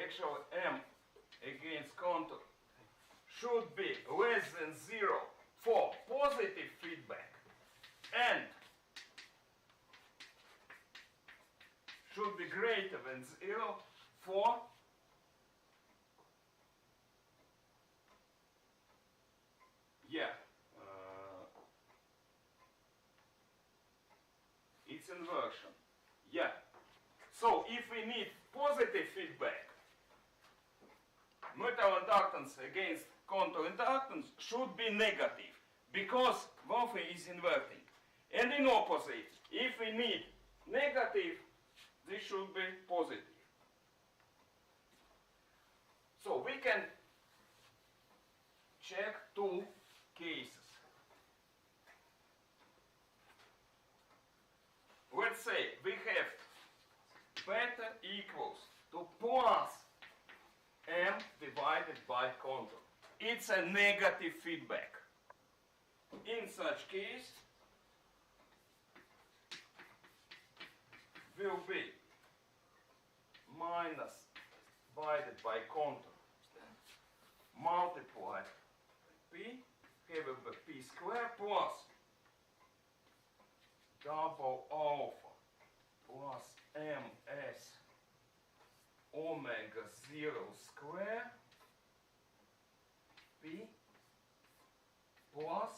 A: actually M against contour, should be less than 0 for positive feedback and should be greater than 0 for its inversion. So if we need positive feedback, mutual inductance against contour inductance should be negative because Wolfe is inverting. And in opposite, if we need negative, this should be positive. So we can check two cases. Let's say we have beta equals to plus M divided by contour. It's a negative feedback. In such case, will be minus divided by contour multiplied by P, have a P squared plus double alpha plus ms omega 0 square P plus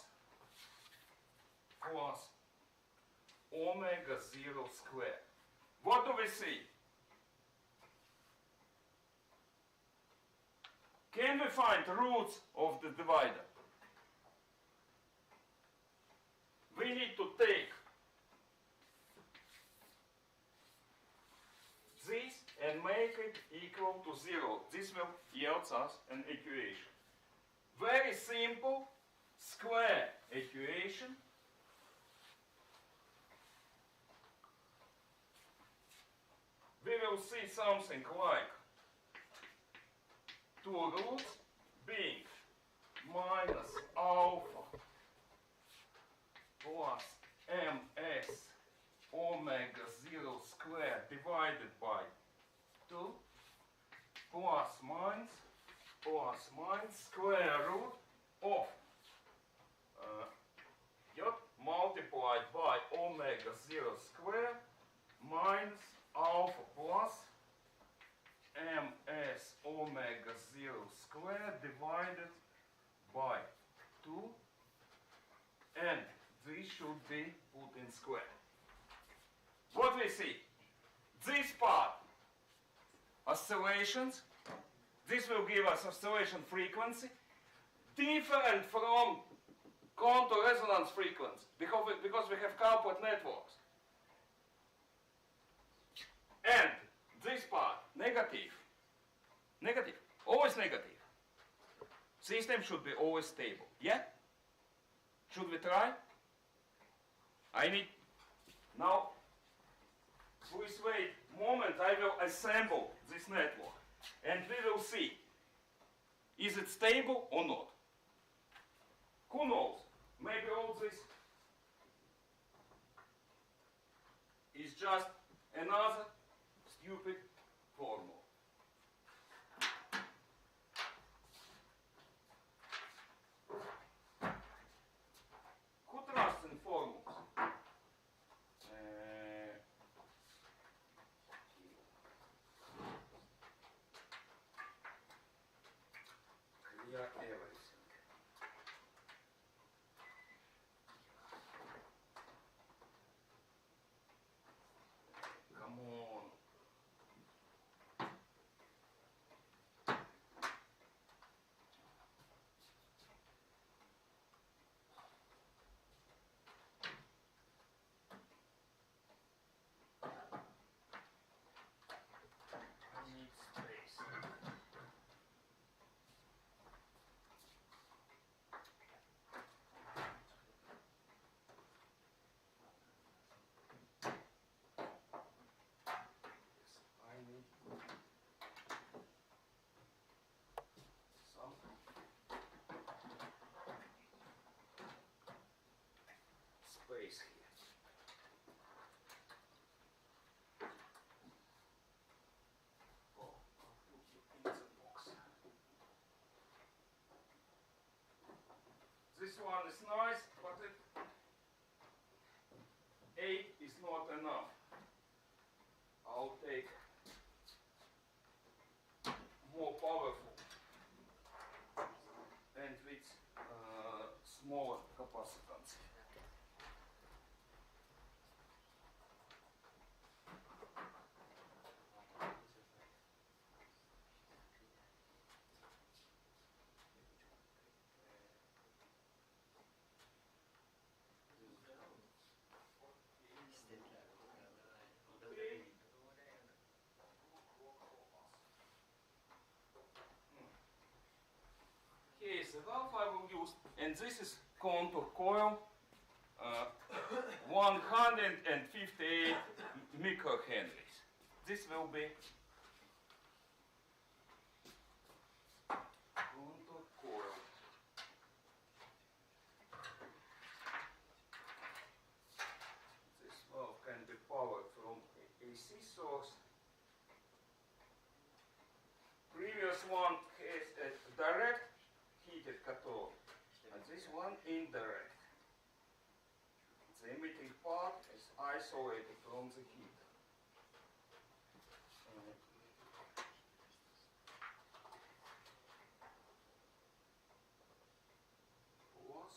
A: omega 0 square. What do we see? Can we find roots of the divider? We need to take this and make it equal to 0. This will yield us an equation. Very simple square equation. We will see something like two roots being minus alpha plus ms omega omega 0 square minus alpha plus ms omega 0 square divided by 2, and this should be put in square. What we see? This part, oscillations, this will give us oscillation frequency different from contour resonance frequency because we have coupled networks. And this part, negative, always negative. System should be always stable. Yeah? Should we try? I need, now, please wait a moment, I will assemble this network and we will see, is it stable or not? Who knows? Maybe all this is just another stupid formula. Who trusts in formulas? Clear everything. Come on. I need space. I need some space here. Oh, I'll put you in the box. This one is nice, but 8 is not enough. I'll take more powerful and with smaller capacitance. Okay, the valve I will use, and this is contour coil, 158 microhenries. This will be contour coil. This valve can be powered from AC source. Previous one has a direct heated cathode, and this one indirect. The emitting part is isolated from the heat. Plus,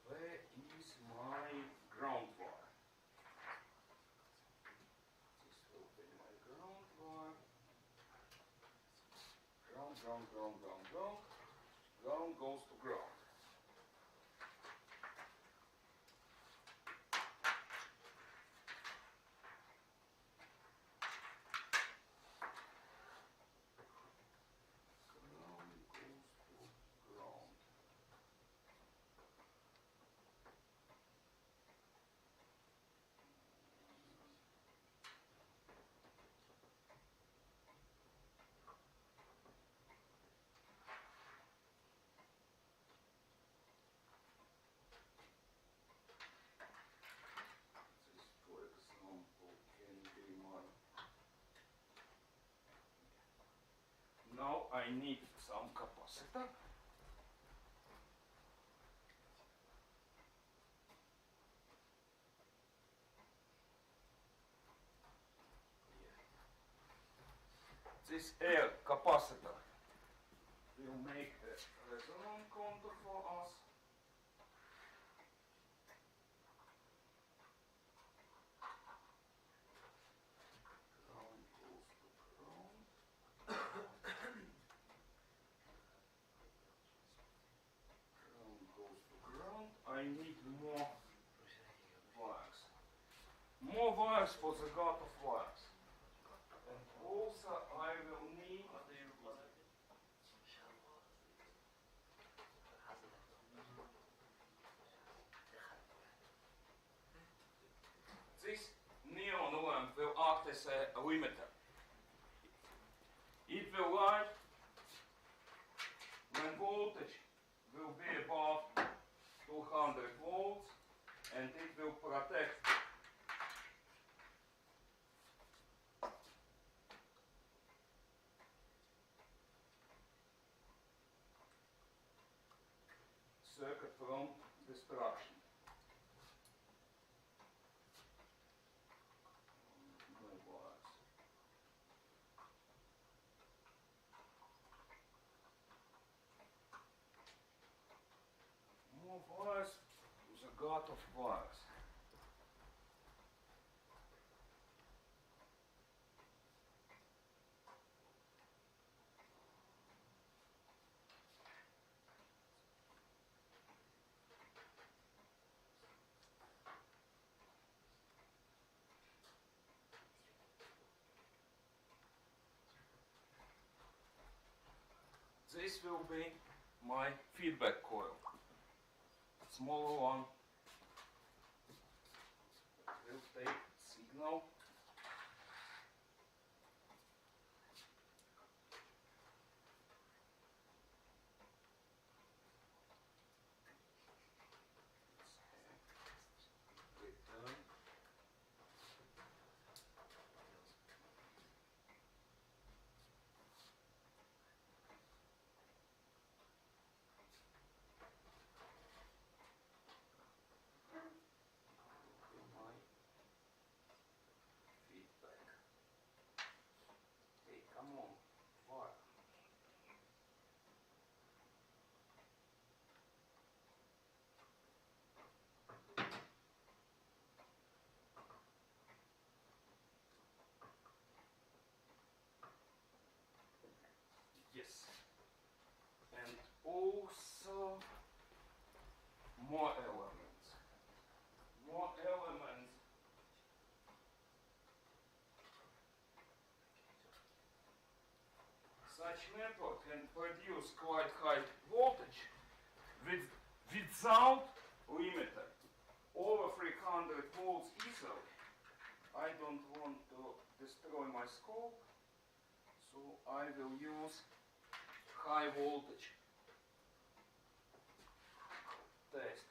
A: where is my ground wire? This will be my ground wire. Ground, ground, ground, ground, ground. Ground goes to ground. Ground goes to ground. This, for example, can be my. Now I need some capacitor. this air capacitor will make a resonant contour for us. Ground goes to ground. Ground goes to ground. I need more wires. More wires for the gut of wires. And also I will need this neon lamp will act as a limiter. It will light when voltage will be above 200 volts, and it will protect circuit from destruction. More wires. More wires to the gut of wires. This will be my feedback coil. Smaller one will take signal. Return. My feedback. Hey, come on, fire. Yes. And also more elements. More elements. Such network can produce quite high voltage without limiter. Over 300 volts easily. I don't want to destroy my scope, so I will use high voltage test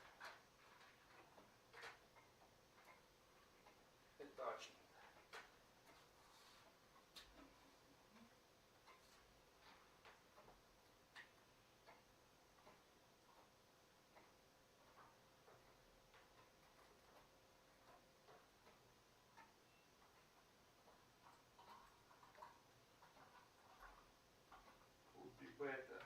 A: attachment. Would be better.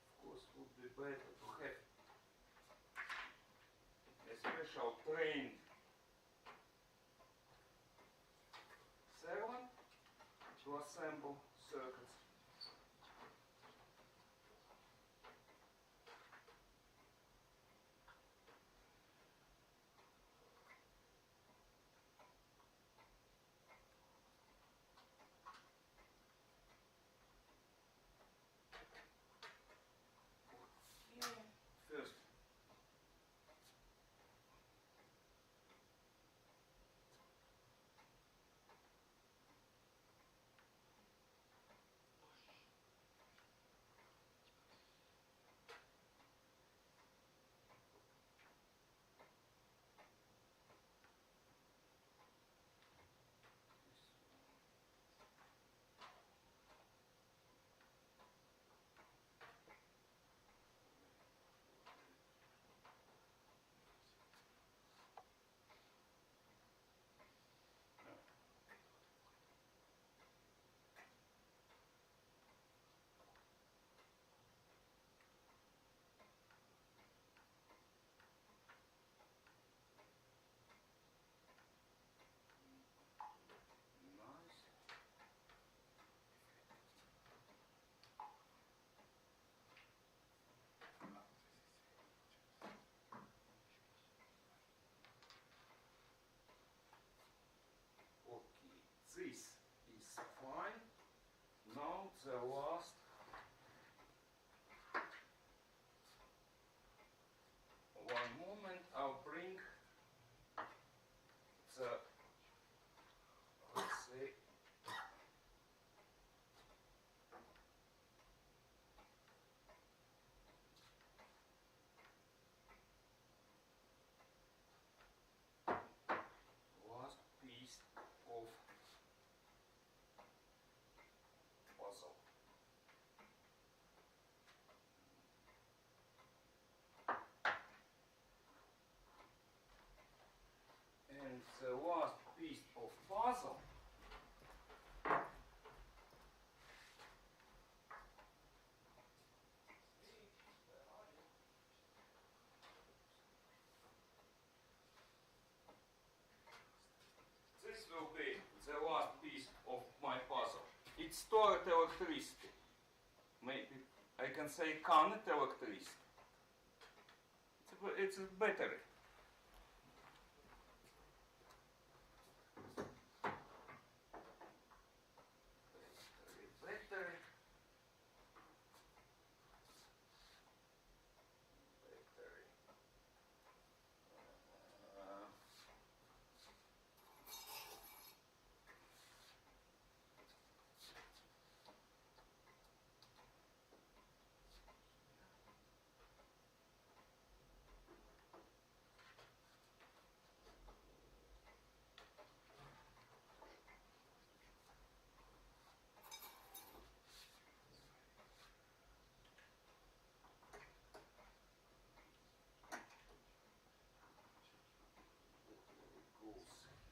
A: Of course, would be better to have a special trained servant to assemble circuits. First, stored electricity. Maybe I can say current electricity. It's a battery. Battery.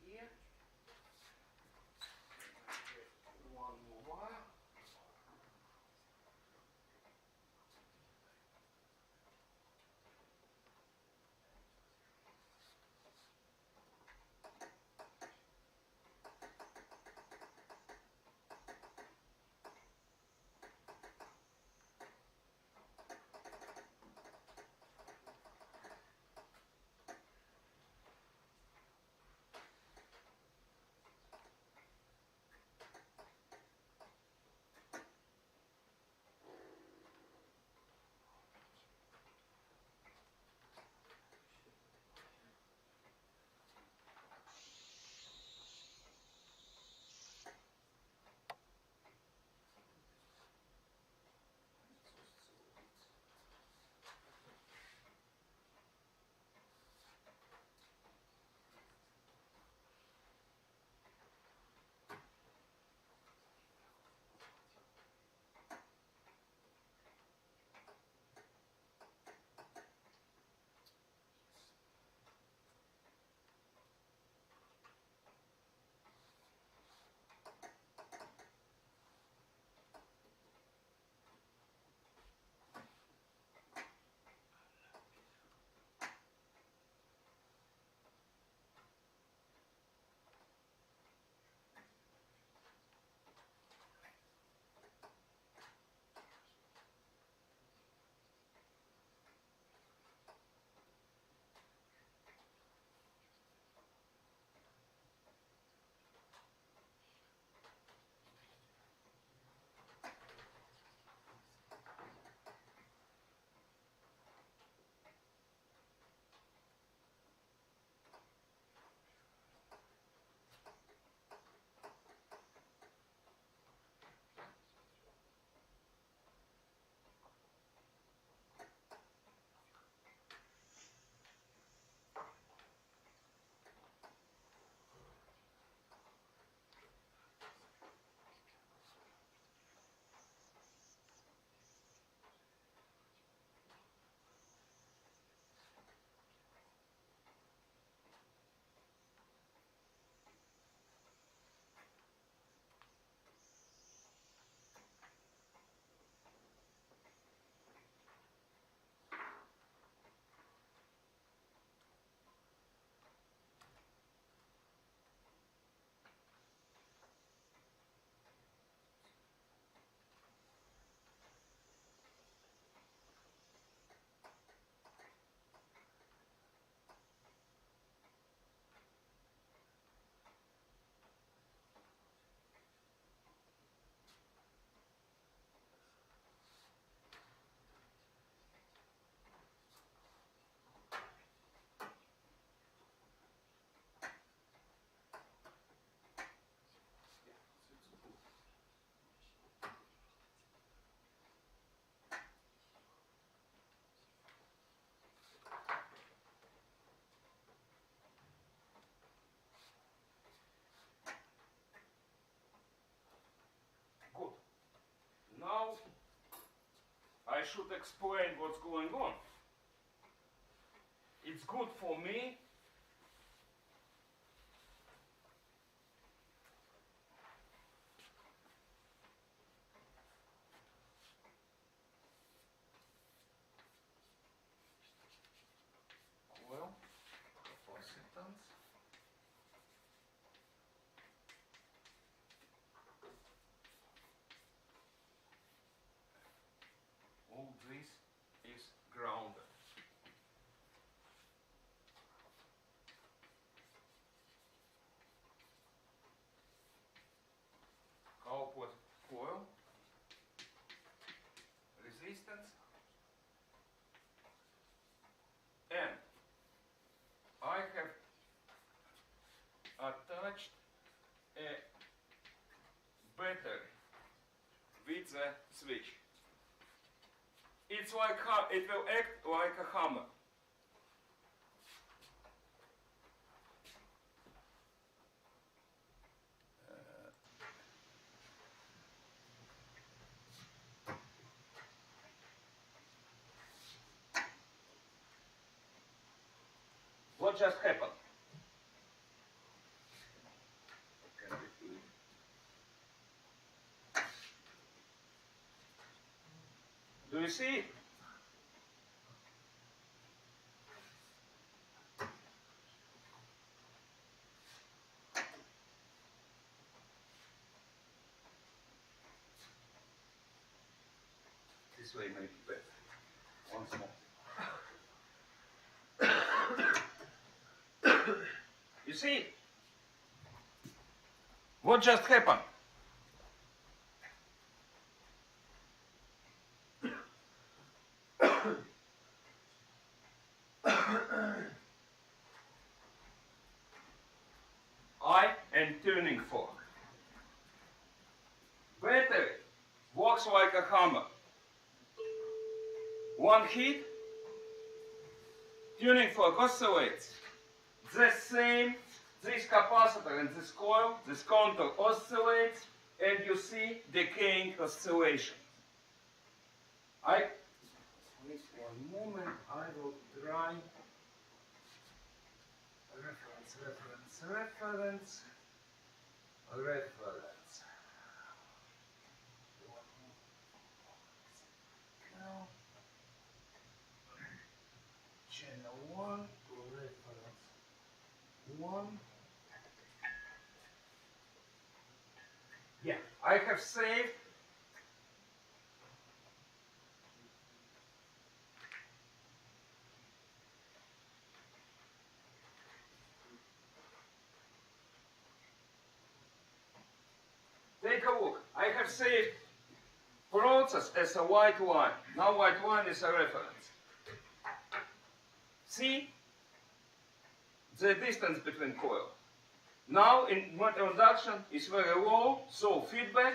A: Here. One more wire. Now I should explain what's going on. It's good for me coil capacitance. switch. It's like it will act like a hammer. What just happened? Do you see it? This way maybe better. Once more. You see? What just happened? I am tuning fork. Battery works like a hammer. One hit, tuning fork oscillates. The same, this capacitor and this coil, this contour oscillates, and you see decaying oscillation. Wait one moment, I will try reference. Now, channel 1 to reference 1. Yeah, I have saved. Take a look. I have saved process as a white line. Now white line is a reference. See the distance between coils. Now in metal induction is very low, so feedback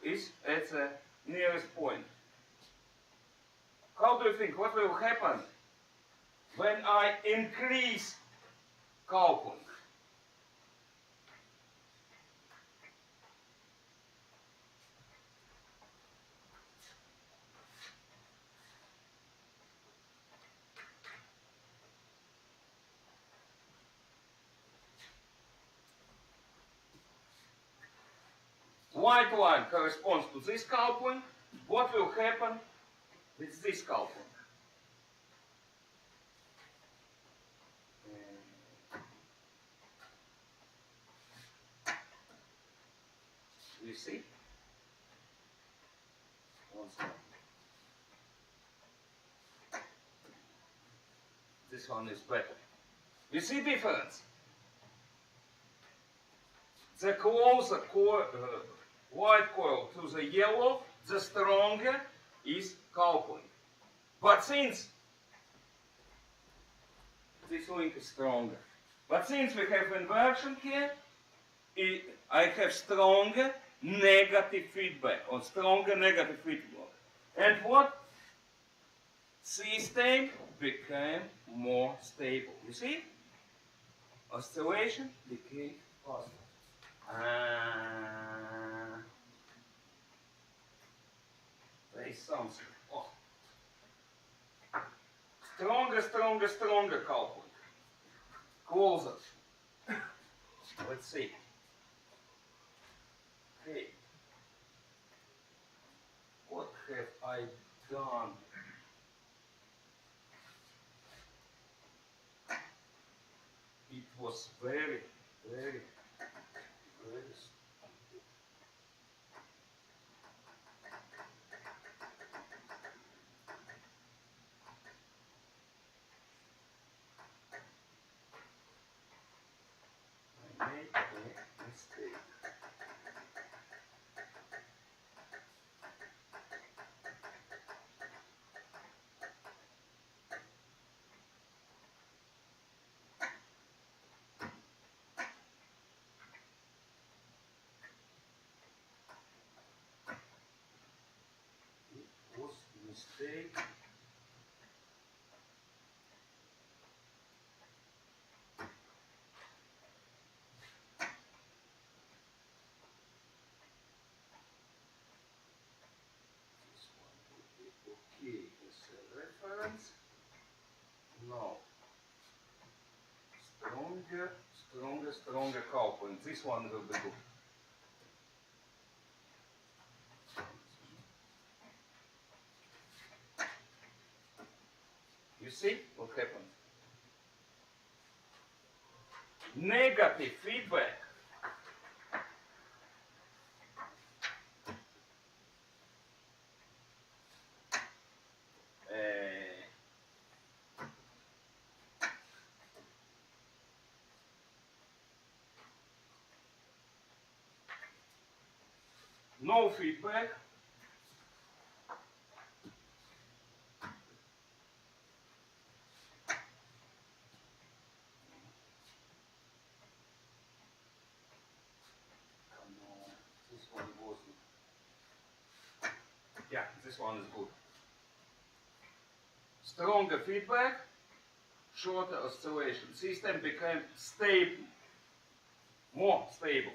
A: is at the nearest point. How do you think what will happen when I increase coupling? White line corresponds to this coupling. What will happen with this coupling? You see? Once more. This one is better. You see difference? The closer white coil to the yellow, the stronger is coupling. But since this link is stronger, but since we have inversion here, I have stronger negative feedback or stronger negative feedback. And what? System became more stable. You see? Oscillation became faster. There is something. Oh. Stronger coupling. Closer. Let's see. Okay. What have I done? It was very I made a mistake. mistake. This one would be okay as a reference. Now, stronger cow point. This one will be good. You see what happened? Negative feedback no feedback. This one wasn't. Yeah, this one is good. Stronger feedback, shorter oscillation. System became stable, more stable.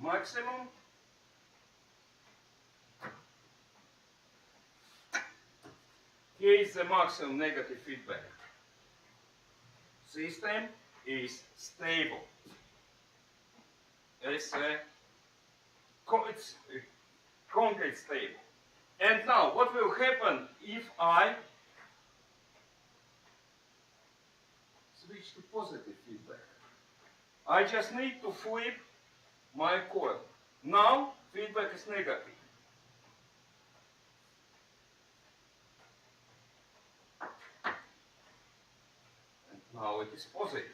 A: Maximum. Here is the maximum negative feedback. System is stable. It's concrete stable. And now, what will happen if I switch to positive feedback? I just need to flip my coil. Now, feedback is negative. And now it is positive.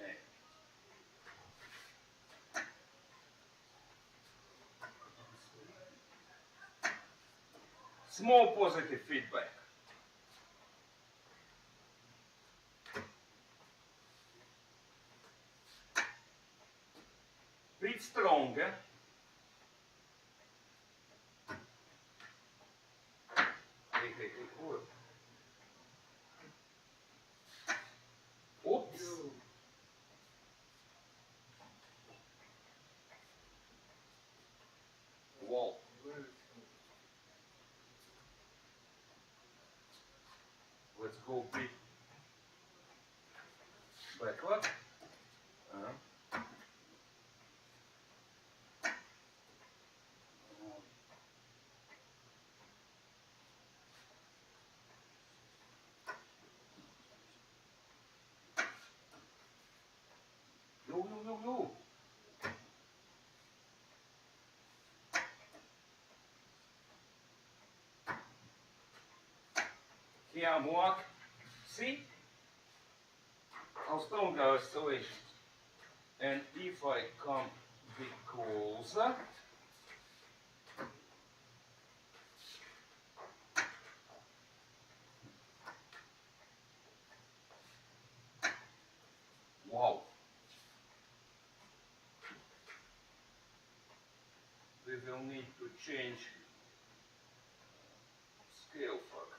A: Okay. Small positive feedback. Bit stronger. Hey, cool. Oops. Whoa. Let's go bit backward. Yo. Here I'm walk. See how strong our oscillations. And if I come a bit closer, wow. We will need to change scale factor.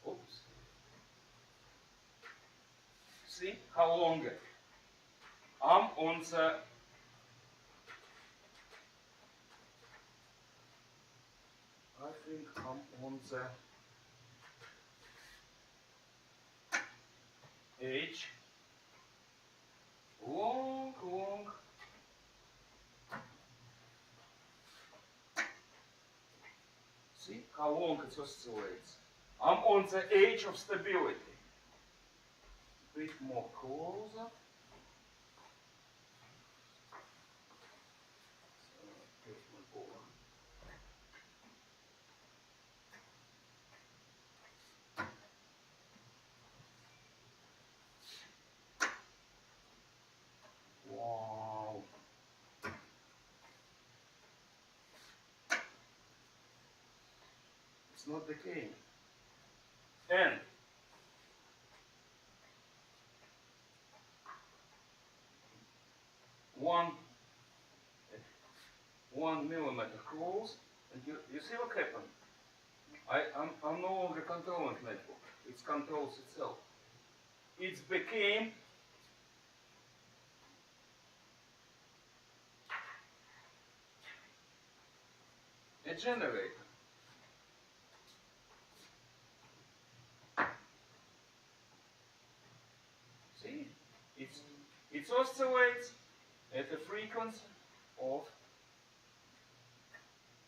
A: Oops. See how long I'm on the I think I'm on the edge. Long. See how long it oscillates. I'm on the edge of stability. A bit more closer. It's not decaying. And one 1 millimeter close, and you see what happened? I'm no longer controlling network. It controls itself. It became a generator. See? It oscillates at a frequency of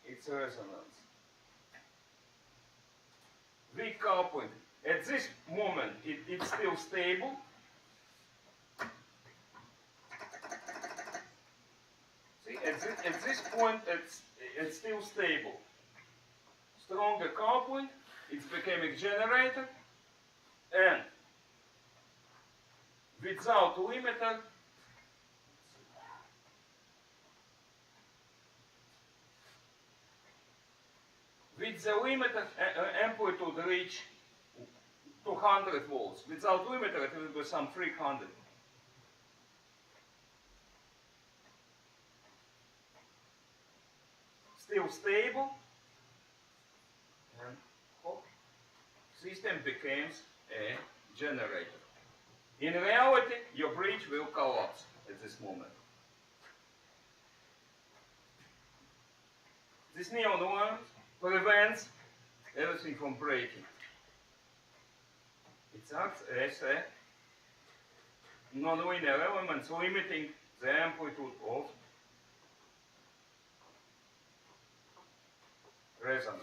A: its resonance. Weak coupling. At this moment, it's still stable. See, at this point, it's still stable. Stronger coupling, it's becoming generator, and without limiter, with the limiter, amplitude reach 200 volts. Without limiter, it will be some 300. Still stable, and hop, system becomes a generator. In reality, your bridge will collapse at this moment. This neon line prevents everything from breaking. It acts as a nonlinear element limiting the amplitude of resonance.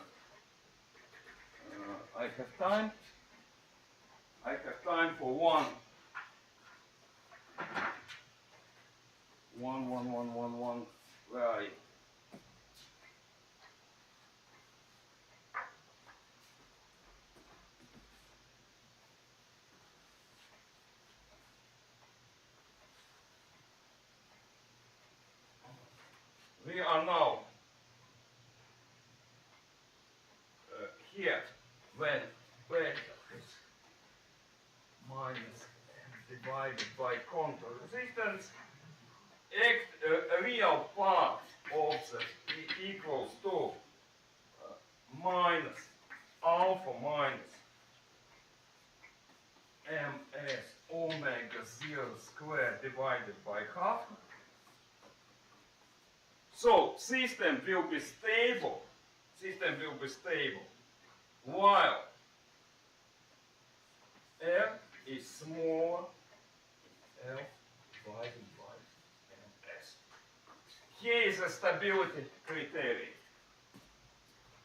A: I have time. I have time for one. Where are you? We are now here when vector is minus and divided by contour resistance, a real part of the equals to minus alpha minus ms omega 0 squared divided by half. So system will be stable. System will be stable while R is smaller L divided by ms. Here is a stability criterion.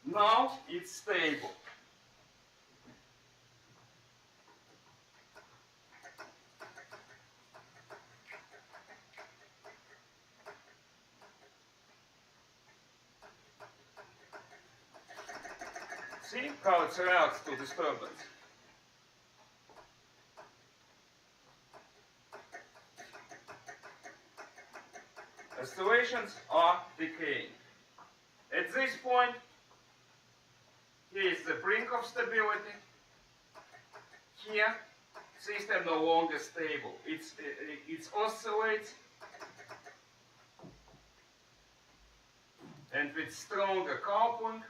A: Now it's stable. See how it reacts to disturbance. Oscillations are decaying. At this point, here is the brink of stability. Here, system no longer stable. It oscillates, and with stronger coupling,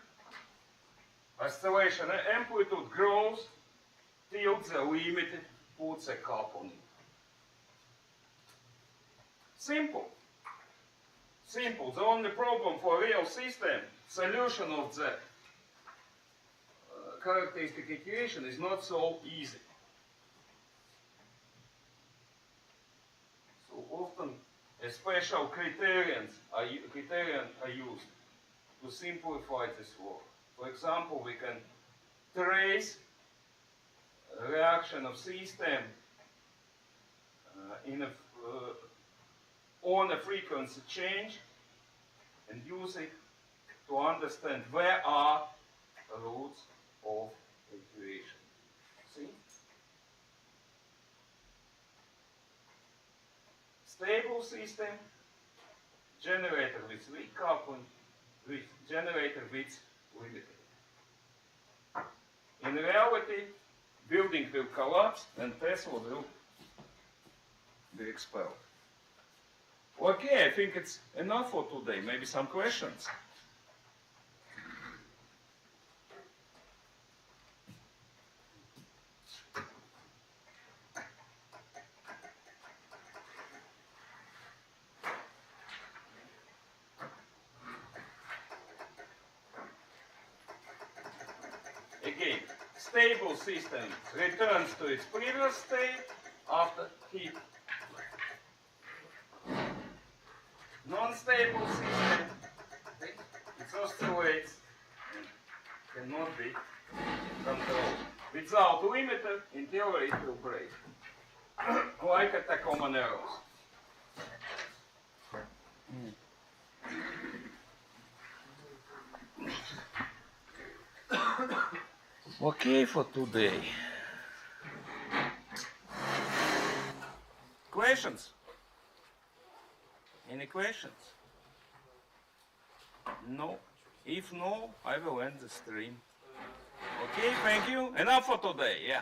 A: oscillation amplitude grows till the limit puts a coupling. Simple. Simple. The only problem for real system, solution of the characteristic equation is not so easy. So often a special criterion are used to simplify this work. For example, we can trace a reaction of system on a frequency change and use it to understand where are the roots of equation. See? Stable system, generator with weak coupling, with generator with limited. In reality, building will collapse and Tesla will be expelled. Okay, I think it's enough for today. Maybe some questions? Again, stable system returns to its previous state after heat. Non-stable system, it oscillates and cannot be controlled. Without limiter, in theory it will break, like a Tacoma Narrows. Okay for today. Questions? Any questions? No. If no, I will end the stream. Okay, thank you. Enough for today, yeah.